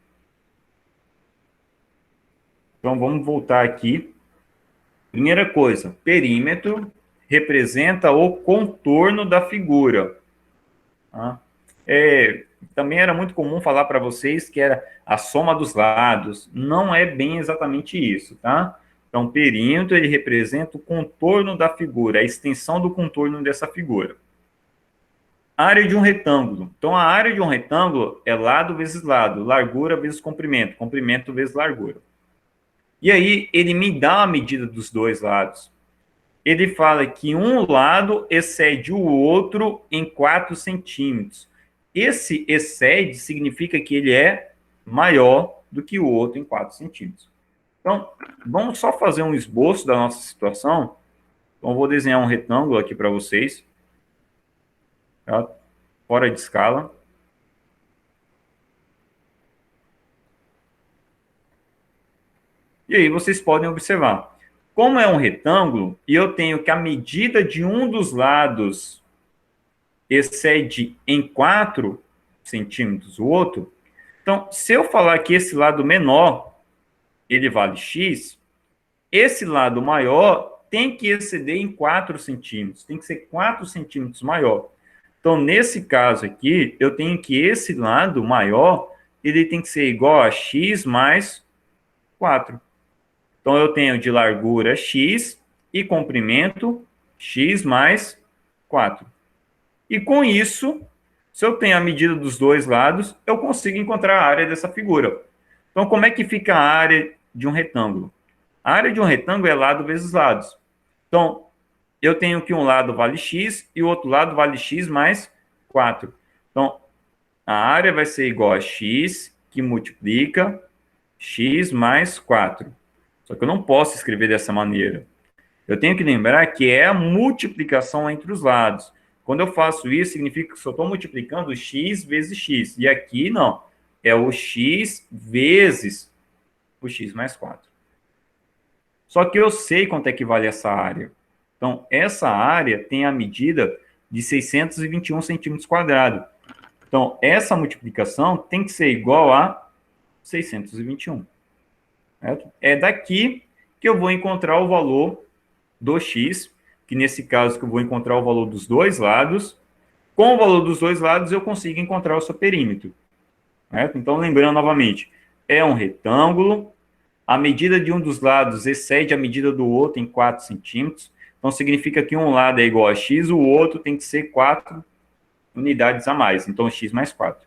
Então, vamos voltar aqui. Primeira coisa, perímetro representa o contorno da figura. Tá? Também era muito comum falar para vocês que era a soma dos lados. Não é bem exatamente isso, tá? Então, perímetro, ele representa o contorno da figura, a extensão do contorno dessa figura. Área de um retângulo. Então, a área de um retângulo é lado vezes lado, largura vezes comprimento, comprimento vezes largura. E aí, ele me dá a medida dos dois lados. Ele fala que um lado excede o outro em 4 centímetros. Esse excede significa que ele é maior do que o outro em 4 centímetros. Então, vamos só fazer um esboço da nossa situação. Então, eu vou desenhar um retângulo aqui para vocês, tá? Fora de escala. E aí vocês podem observar. Como é um retângulo, e eu tenho que a medida de um dos lados excede em 4 centímetros o outro, então, se eu falar que esse lado menor, ele vale x, esse lado maior tem que exceder em 4 centímetros, tem que ser 4 centímetros maior. Então, nesse caso aqui, eu tenho que esse lado maior, ele tem que ser igual a x mais 4. Então, eu tenho de largura x e comprimento x mais 4. E com isso, se eu tenho a medida dos dois lados, eu consigo encontrar a área dessa figura. Então, como é que fica a área de um retângulo? A área de um retângulo é lado vezes lados. Então, eu tenho que um lado vale x e o outro lado vale x mais 4. Então, a área vai ser igual a x, que multiplica x mais 4. Só que eu não posso escrever dessa maneira. Eu tenho que lembrar que é a multiplicação entre os lados. Quando eu faço isso, significa que eu estou multiplicando x vezes x. E aqui, não. É o x vezes o x mais 4. Só que eu sei quanto é que vale essa área. Então, essa área tem a medida de 621 centímetros quadrados. Então, essa multiplicação tem que ser igual a 621. Certo? É daqui que eu vou encontrar o valor do x, que nesse caso que eu vou encontrar o valor dos dois lados. Com o valor dos dois lados, eu consigo encontrar o seu perímetro. Certo? Então, lembrando novamente, é um retângulo, a medida de um dos lados excede a medida do outro em 4 centímetros, então significa que um lado é igual a x, o outro tem que ser 4 unidades a mais, então x mais 4.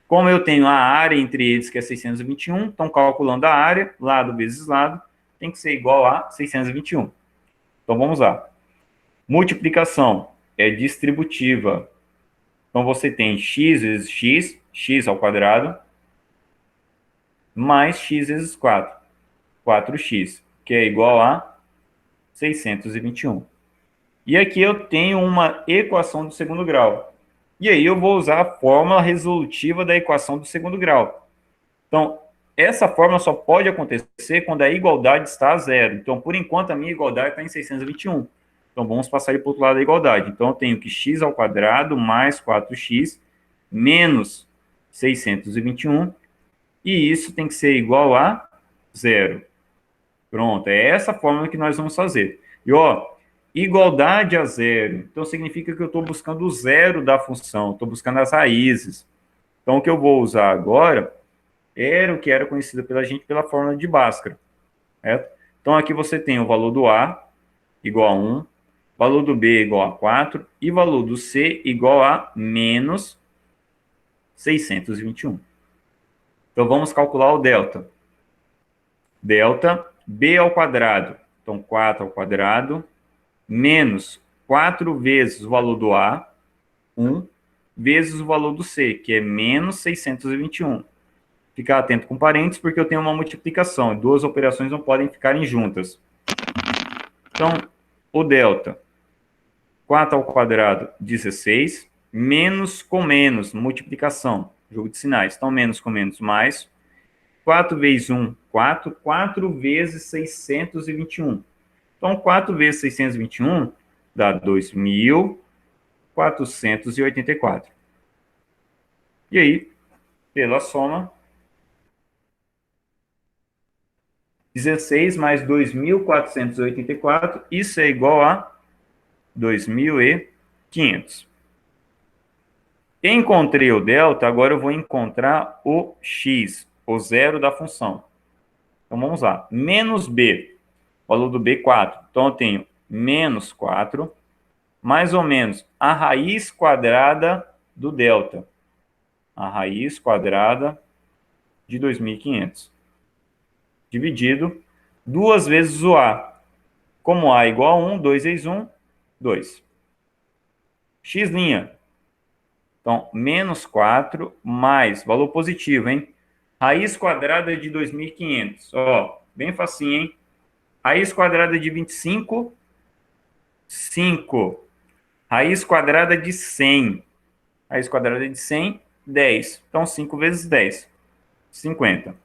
Como eu tenho a área entre eles, que é 621, então calculando a área, lado vezes lado, tem que ser igual a 621. Então vamos lá. Multiplicação é distributiva. Então você tem x vezes x, x ao quadrado, mais x vezes 4, 4x, que é igual a 621. E aqui eu tenho uma equação do segundo grau. E aí eu vou usar a fórmula resolutiva da equação do segundo grau. Então, essa fórmula só pode acontecer quando a igualdade está a zero. Então, por enquanto, a minha igualdade está em 621. Então, vamos passar para o outro lado da igualdade. Então, eu tenho que x ao quadrado mais 4x menos 621. E isso tem que ser igual a zero. Pronto, é essa fórmula que nós vamos fazer. E, ó, igualdade a zero. Então, significa que eu estou buscando o zero da função, estou buscando as raízes. Então, o que eu vou usar agora era o que era conhecido pela gente pela fórmula de Bhaskara. Certo? Então, aqui você tem o valor do A igual a 1, valor do B igual a 4 e valor do C igual a menos 621. Então, vamos calcular o delta. Delta B ao quadrado. Então, 4 ao quadrado menos 4 vezes o valor do A, 1, vezes o valor do C, que é menos 621. Ficar atento com parênteses, porque eu tenho uma multiplicação, e duas operações não podem ficarem juntas. Então, o delta, 4 ao quadrado, 16, menos com menos, multiplicação, jogo de sinais. Então, menos com menos, mais. 4 vezes 1, 4. 4 vezes 621. Então, 4 vezes 621 dá 2.484. E aí, pela soma, 16 mais 2.484, isso é igual a 2.500. Encontrei o delta, agora eu vou encontrar o x, o zero da função. Então, vamos lá. Menos b, valor do b, 4. Então, eu tenho menos 4, mais ou menos a raiz quadrada do delta. A raiz quadrada de 2.500. Dividido 2 vezes o a. Como a é igual a 1, 2 vezes 1, 2. X'. Então, menos 4 mais, valor positivo, hein? Raiz quadrada de 2.500. Ó, bem facinho, hein? Raiz quadrada de 25 5. Raiz quadrada de 100. Raiz quadrada de 100, 10. Então, 5 vezes 10, 50.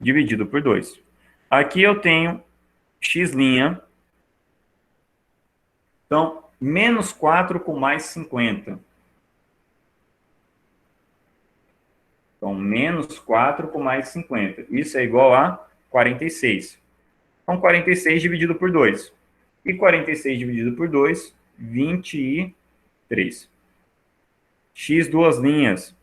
Dividido por 2. Aqui eu tenho x'. Então, menos 4 com mais 50. Então, menos 4 com mais 50. Isso é igual a 46. Então, 46 dividido por 2. E 46 dividido por 2, 23. X duas linhas.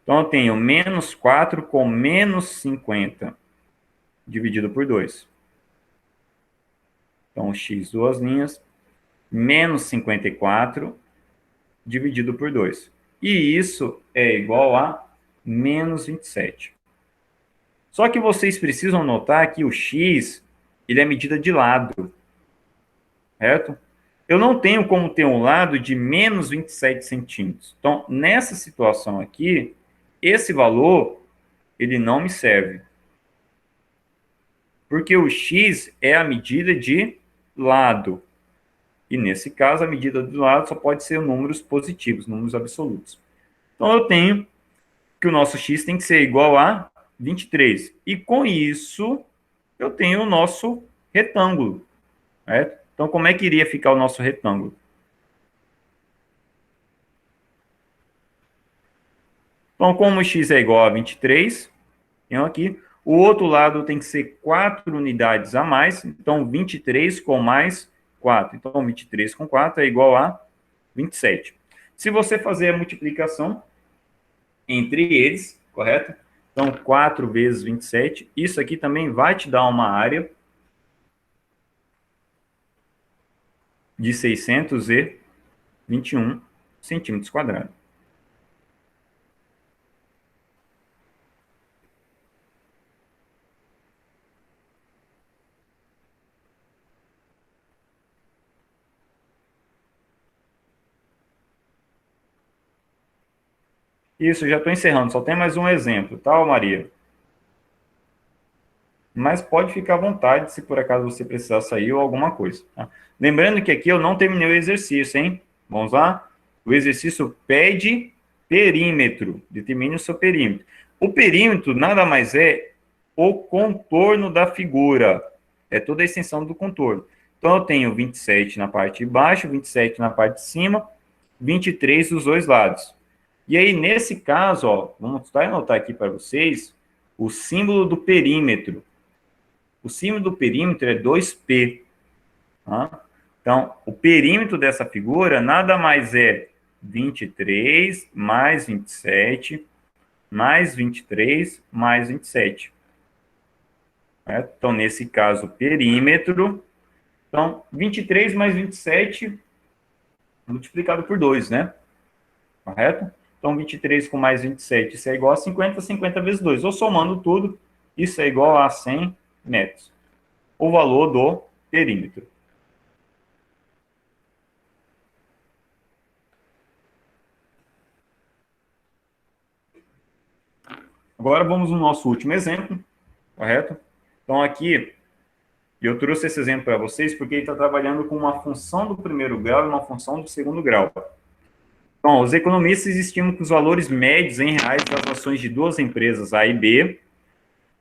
Então, eu tenho menos 4 com menos 50, dividido por 2. Então, x duas linhas, menos 54, dividido por 2. E isso é igual a menos 27. Só que vocês precisam notar que o x, ele é medida de lado, certo? Eu não tenho como ter um lado de menos 27 centímetros. Então, nessa situação aqui, esse valor, ele não me serve. Porque o x é a medida de lado. E, nesse caso, a medida do lado só pode ser números positivos, números absolutos. Então, eu tenho que o nosso x tem que ser igual a 23. E, com isso, eu tenho o nosso retângulo. Certo? Então, como é que iria ficar o nosso retângulo? Então, como x é igual a 23, então aqui, o outro lado tem que ser 4 unidades a mais, então 23 com mais 4. Então, 23 com 4 é igual a 27. Se você fazer a multiplicação entre eles, correto? Então, 4 vezes 27, isso aqui também vai te dar uma área de 621 centímetros quadrados. Isso, já estou encerrando, só tem mais um exemplo, tá, Maria? Mas pode ficar à vontade se por acaso você precisar sair ou alguma coisa. Tá? Lembrando que aqui eu não terminei o exercício, hein? Vamos lá? O exercício pede perímetro. Determine o seu perímetro. O perímetro nada mais é o contorno da figura. É toda a extensão do contorno. Então, eu tenho 27 na parte de baixo, 27 na parte de cima, 23 dos dois lados. E aí, nesse caso, ó, vamos anotar aqui para vocês o símbolo do perímetro. O símbolo do perímetro é 2P. Tá? Então, o perímetro dessa figura nada mais é 23 mais 27 mais 23 mais 27. Certo? Então, nesse caso, perímetro. Então, 23 mais 27 multiplicado por 2, né? Correto? Então, 23 com mais 27, isso é igual a 50, 50 vezes 2. Ou somando tudo, isso é igual a 100 metros. O valor do perímetro. Agora vamos no nosso último exemplo, correto? Então aqui, eu trouxe esse exemplo para vocês porque ele está trabalhando com uma função do primeiro grau e uma função do segundo grau. Então, os economistas estimam que os valores médios em reais das ações de duas empresas, A e B,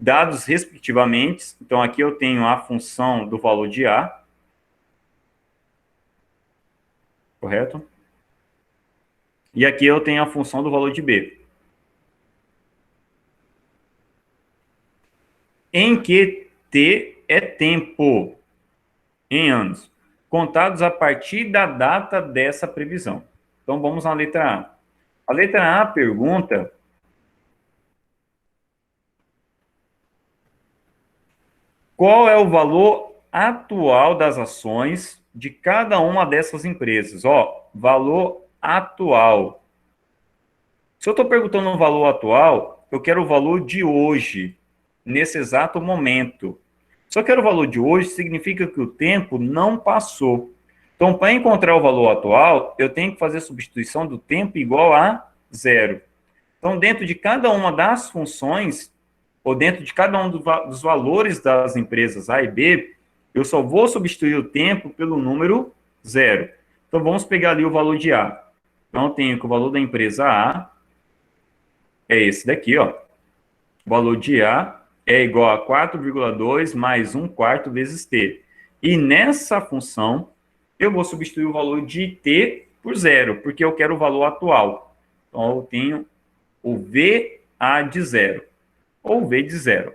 dados respectivamente, então aqui eu tenho a função do valor de A, correto? E aqui eu tenho a função do valor de B. Em que T é tempo, em anos, contados a partir da data dessa previsão. Então, vamos na letra A. A letra A pergunta qual é o valor atual das ações de cada uma dessas empresas. Ó, valor atual. Se eu estou perguntando um valor atual, eu quero o valor de hoje, nesse exato momento. Se eu quero o valor de hoje, significa que o tempo não passou. Então, para encontrar o valor atual, eu tenho que fazer a substituição do tempo igual a zero. Então, dentro de cada uma das funções, ou dentro de cada um dos valores das empresas A e B, eu só vou substituir o tempo pelo número 0. Então, vamos pegar ali o valor de A. Então, eu tenho que o valor da empresa A é esse daqui, ó. O valor de A é igual a 4,2 mais 1 quarto vezes T. E nessa função, eu vou substituir o valor de T por 0, porque eu quero o valor atual. Então, eu tenho o VA de 0, ou V de 0.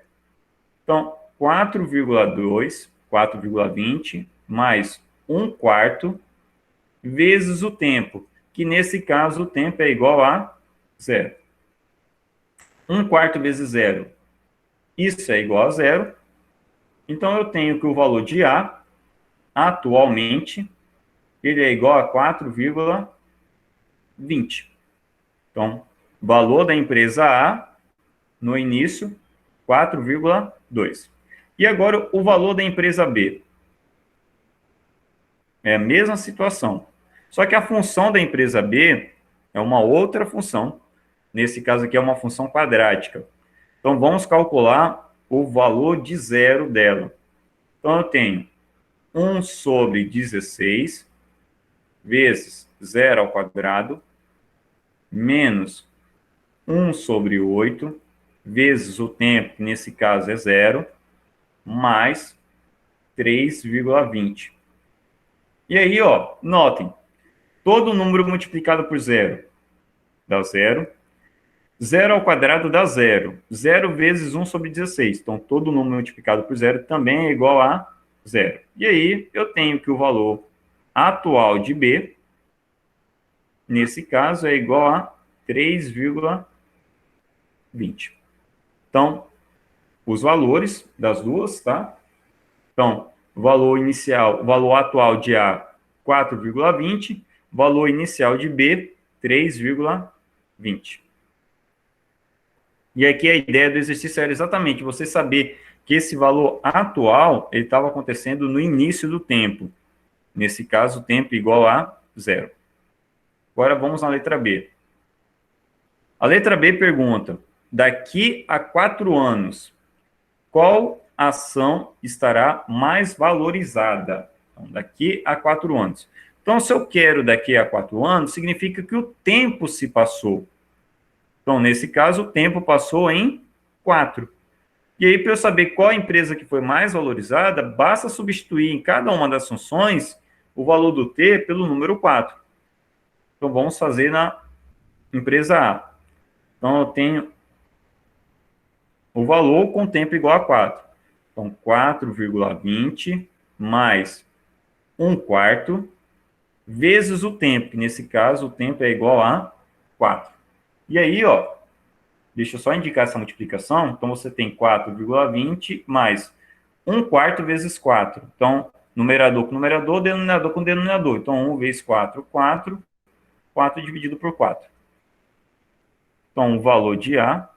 Então, 4,2, 4,20, mais 1 quarto, vezes o tempo, que nesse caso o tempo é igual a 0. 1 quarto vezes 0, isso é igual a 0. Então, eu tenho que o valor de A, atualmente, ele é igual a 4,20. Então, valor da empresa A, no início, 4,2. E agora, o valor da empresa B. É a mesma situação. Só que a função da empresa B é uma outra função. Nesse caso aqui é uma função quadrática. Então, vamos calcular o valor de zero dela. Então, eu tenho 1 sobre 16 vezes 0 ao quadrado, menos 1 sobre 8 vezes o tempo, que nesse caso é 0, mais 3,20. E aí, ó, notem, todo número multiplicado por 0 dá 0. 0 ao quadrado dá 0. 0 vezes 1 sobre 16. Então, todo número multiplicado por 0 também é igual a 0. E aí, eu tenho que o valor atual de B, nesse caso, é igual a 3,20. Então, os valores das duas, tá? Então, valor inicial, valor atual de A, 4,20, valor inicial de B, 3,20. E aqui a ideia do exercício era exatamente você saber que esse valor atual ele estava acontecendo no início do tempo. Nesse caso, tempo igual a 0. Agora vamos na letra B. A letra B pergunta, daqui a 4 anos, qual ação estará mais valorizada? Então, daqui a 4 anos. Então, se eu quero daqui a 4 anos, significa que o tempo se passou. Então, nesse caso, o tempo passou em 4. E aí, para eu saber qual a empresa que foi mais valorizada, basta substituir em cada uma das funções o valor do T pelo número 4. Então, vamos fazer na empresa A. Então, eu tenho o valor com tempo igual a 4. Então, 4,20 mais 1 quarto vezes o tempo. Nesse caso, o tempo é igual a 4. E aí, ó, deixa eu só indicar essa multiplicação. Então, você tem 4,20 mais 1 quarto vezes 4. Então, numerador com numerador, denominador com denominador. Então, 1 vezes 4, 4. 4 dividido por 4. Então, o valor de A.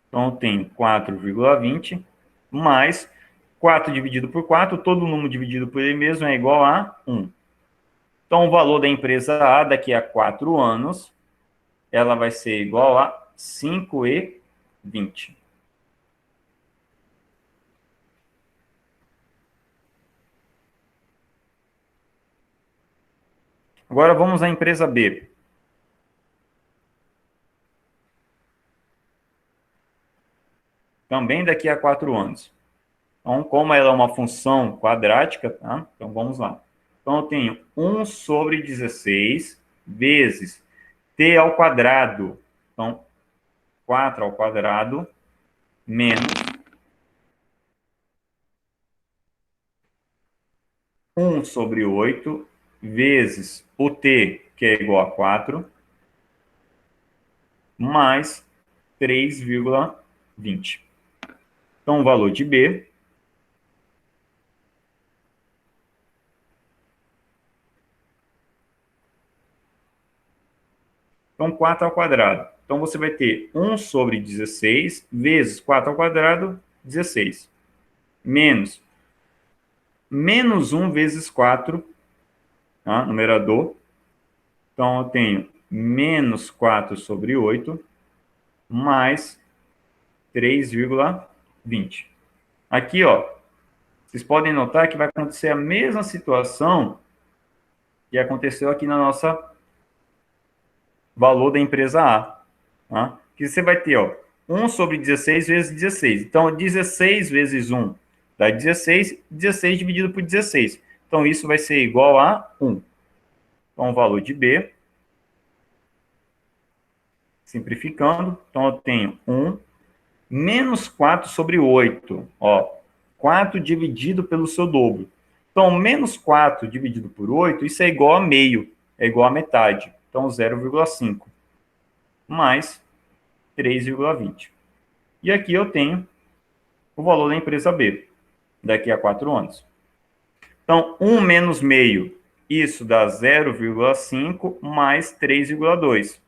Então, eu tenho 4,20 mais 4 dividido por 4. Todo número dividido por ele mesmo é igual a 1. Então, o valor da empresa A daqui a 4 anos, ela vai ser igual a 5,20. Agora vamos à empresa B. Também daqui a 4 anos. Então, como ela é uma função quadrática, tá? Então, vamos lá. Então, eu tenho 1 sobre 16 vezes t ao quadrado. Então, 4 ao quadrado menos 1 sobre 8 vezes o t, que é igual a 4, mais 3,20. Então, o valor de B então 4 ao quadrado. Então, você vai ter 1 sobre 16 vezes 4 ao quadrado, 16. Menos 1 vezes 4, tá? Numerador. Então, eu tenho menos 4 sobre 8, mais 3,20. Aqui, ó, vocês podem notar que vai acontecer a mesma situação que aconteceu aqui na nossa valor da empresa A. Tá? Que você vai ter, ó, 1 sobre 16 vezes 16. Então, 16 vezes 1 dá 16, 16 dividido por 16. Então, isso vai ser igual a 1. Então, o valor de B, simplificando, então eu tenho 1 menos 4 sobre 8. Ó, 4 dividido pelo seu dobro. Então, menos 4 dividido por 8, isso é igual a meio, é igual a metade. Então, 0,5 mais 3,20. E aqui eu tenho o valor da empresa B, daqui a 4 anos. Então, 1 menos meio, isso dá 0,5 mais 3,2.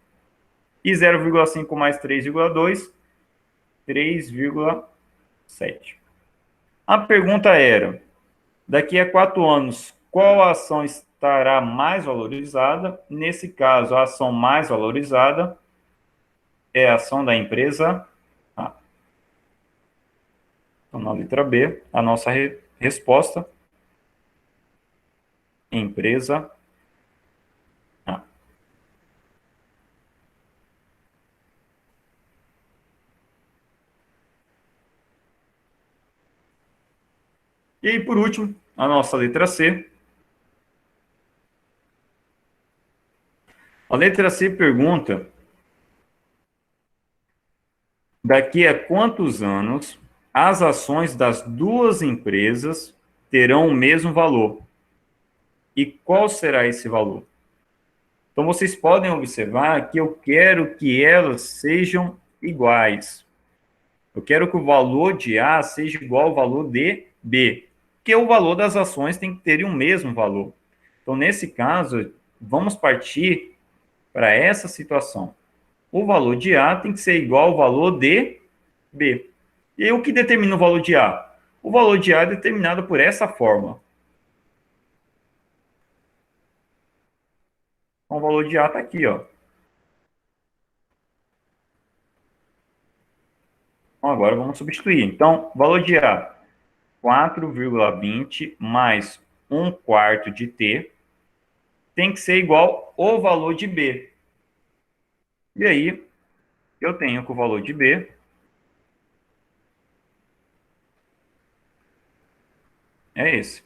E 0,5 mais 3,2, 3,7. A pergunta era, daqui a 4 anos, qual ação estará mais valorizada? Nesse caso, a ação mais valorizada é a ação da empresa A. Então, na letra B, a nossa resposta, empresa A. E aí, por último, a nossa letra C. A letra C pergunta, daqui a quantos anos as ações das duas empresas terão o mesmo valor? E qual será esse valor? Então, vocês podem observar que eu quero que elas sejam iguais. Eu quero que o valor de A seja igual ao valor de B, porque o valor das ações tem que ter o mesmo valor. Então, nesse caso, vamos partir para essa situação. O valor de A tem que ser igual ao valor de B. E o que determina o valor de A? O valor de A é determinado por essa fórmula. Então, o valor de A está aqui, ó. Então, agora vamos substituir. Então, valor de A, 4,20 mais 1 quarto de T tem que ser igual ao valor de B. E aí, eu tenho que o valor de B é esse.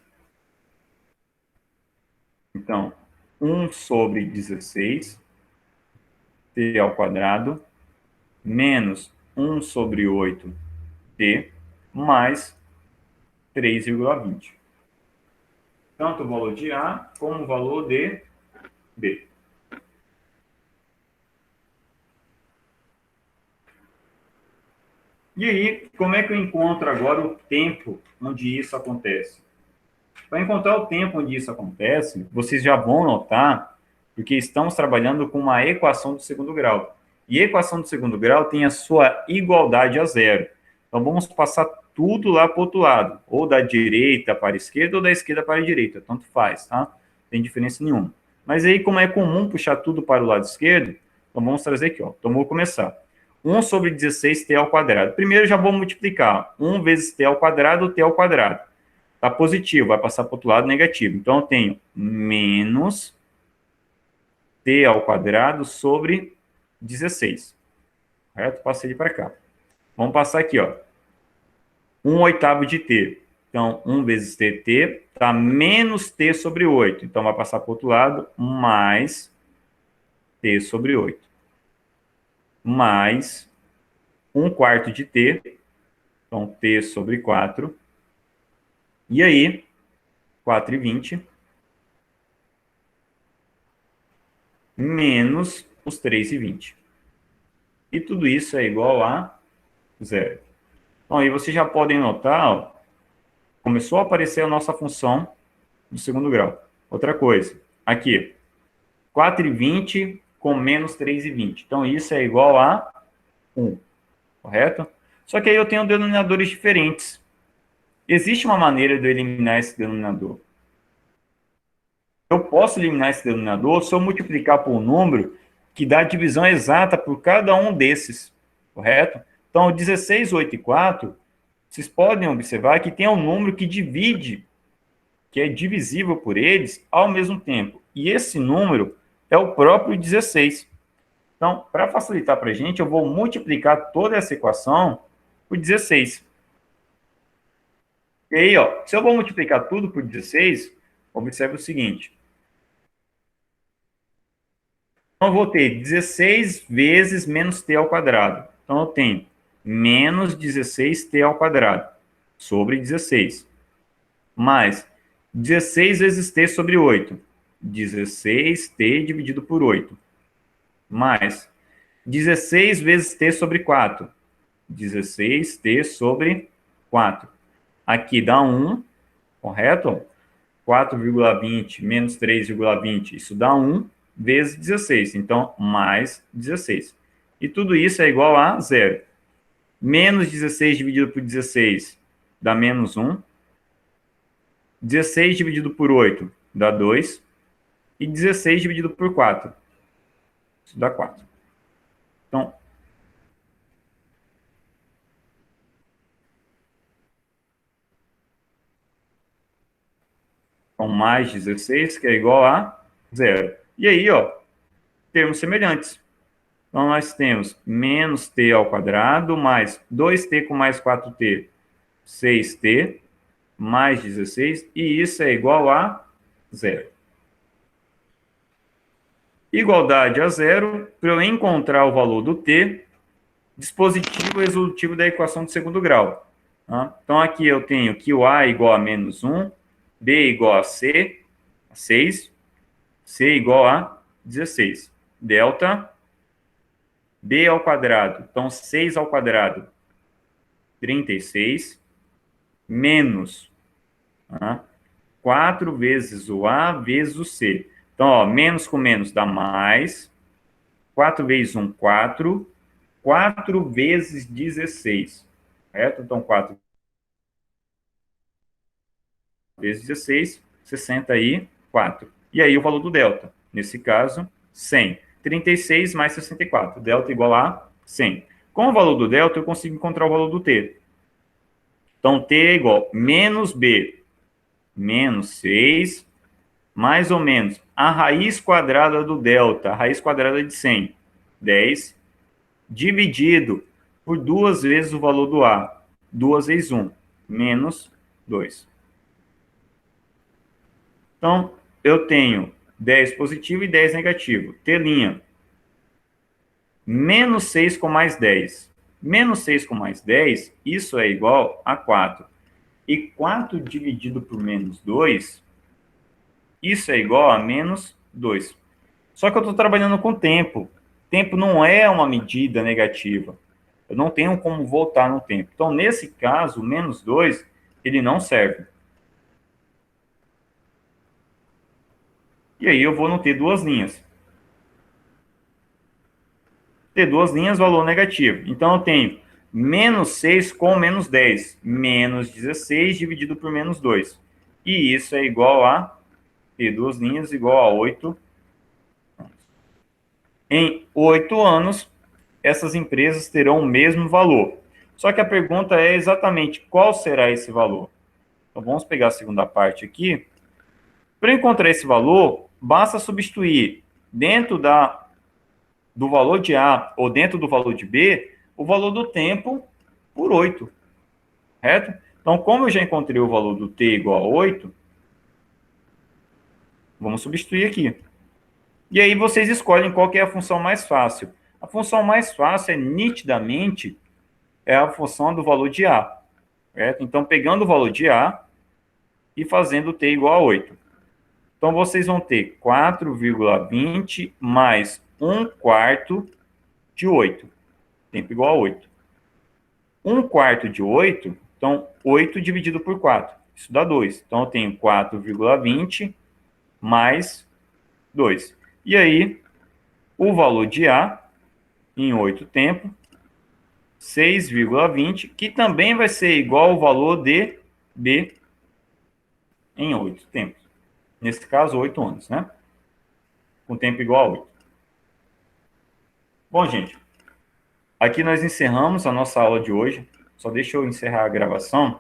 Então, 1 sobre 16, T ao quadrado, menos 1 sobre 8, T, mais 3,20. Tanto o valor de A como o valor de B. E aí, como é que eu encontro agora o tempo onde isso acontece? Para encontrar o tempo onde isso acontece, vocês já vão notar, porque estamos trabalhando com uma equação do segundo grau. E a equação do segundo grau tem a sua igualdade a zero. Então, vamos passar tudo lá para o outro lado, ou da direita para a esquerda, ou da esquerda para a direita, tanto faz, tá? Não tem diferença nenhuma. Mas aí, como é comum puxar tudo para o lado esquerdo, então vamos trazer aqui, ó. Então, vou começar. 1 sobre 16t ao quadrado. Primeiro, já vou multiplicar. 1 vezes t ao quadrado, t ao quadrado. Está positivo, vai passar para o outro lado negativo. Então, eu tenho menos t ao quadrado sobre 16. Correto? Passei para cá. Vamos passar aqui, ó. 1 oitavo de t. Então, 1 vezes t está menos t sobre 8. Então, vai passar para o outro lado, mais t sobre 8. Mais 1 quarto de t. Então, t sobre 4. E aí, 4,20 menos os 3,20. E tudo isso é igual a zero. Então, aí vocês já podem notar, ó, começou a aparecer a nossa função do segundo grau. Outra coisa, aqui, 4,20 com menos 3,20. Então, isso é igual a 1, correto? Só que aí eu tenho denominadores diferentes. Existe uma maneira de eu eliminar esse denominador. Eu posso eliminar esse denominador se eu multiplicar por um número que dá a divisão exata por cada um desses, correto? Então, 16, 8 e 4, vocês podem observar que tem um número que divide, que é divisível por eles ao mesmo tempo. E esse número é o próprio 16. Então, para facilitar para a gente, eu vou multiplicar toda essa equação por 16. E aí, ó, se eu vou multiplicar tudo por 16, observe o seguinte. Então, eu vou ter 16 vezes menos t ao quadrado. Então, eu tenho menos 16t ao quadrado sobre 16. Mais 16 vezes t sobre 8. 16t dividido por 8. Mais 16 vezes t sobre 4. 16t sobre 4. Aqui dá 1, correto? 4,20 menos 3,20, isso dá 1 vezes 16. Então, mais 16. E tudo isso é igual a zero. Menos 16 dividido por 16 dá menos 1. 16 dividido por 8 dá 2. E 16 dividido por 4, isso dá 4. Então, mais 16, que é igual a zero. E aí, ó, termos semelhantes. Então, nós temos menos t ao quadrado, mais 2t com mais 4t, 6t, mais 16, e isso é igual a zero. Igualdade a zero, para eu encontrar o valor do t, dispositivo resolutivo da equação de segundo grau. Tá? Então, aqui eu tenho que o a é igual a menos 1, b igual a c, 6, c igual a 16. Delta b ao quadrado, então 6 ao quadrado, 36, menos, tá? 4 vezes o A vezes o C. Então, ó, menos com menos dá mais. 4 vezes 1, 4. 4 vezes 16. Certo? Então, 4 vezes 16, 64. E aí o valor do delta. Nesse caso, 100. 36 mais 64. Delta igual a 100. Com o valor do delta, eu consigo encontrar o valor do t. Então, t é igual a menos b menos 6 mais ou menos a raiz quadrada do delta, a raiz quadrada de 100, 10, dividido por 2 vezes o valor do A, 2 vezes 1, menos 2. Então, eu tenho 10 positivo e 10 negativo. T', menos 6 com mais 10. Menos 6 com mais 10, isso é igual a 4. E 4 dividido por menos 2, isso é igual a menos 2. Só que eu estou trabalhando com tempo. Tempo não é uma medida negativa. Eu não tenho como voltar no tempo. Então, nesse caso, menos 2, ele não serve. E aí eu vou não ter duas linhas. Ter duas linhas, valor negativo. Então, eu tenho menos 6 com menos 10. Menos 16 dividido por menos 2. E isso é igual a ter duas linhas igual a 8. Em 8 anos, essas empresas terão o mesmo valor. Só que a pergunta é exatamente qual será esse valor. Então, vamos pegar a segunda parte aqui. Para encontrar esse valor, basta substituir dentro do valor de A ou dentro do valor de B, o valor do tempo por 8, certo? Então, como eu já encontrei o valor do t igual a 8, vamos substituir aqui. E aí vocês escolhem qual que é a função mais fácil. A função mais fácil é nitidamente a função do valor de A. Certo? Então, pegando o valor de A e fazendo t igual a 8. Então, vocês vão ter 4,20 mais 1 quarto de 8. Tempo igual a 8. 1 quarto de 8, então 8 dividido por 4. Isso dá 2. Então, eu tenho 4,20 mais 2. E aí, o valor de A em 8 tempo, 6,20, que também vai ser igual ao valor de B em 8 tempos. Nesse caso, 8 anos, né? Com tempo igual a 8. Bom, gente, Aqui nós encerramos a nossa aula de hoje. Só deixa eu encerrar a gravação.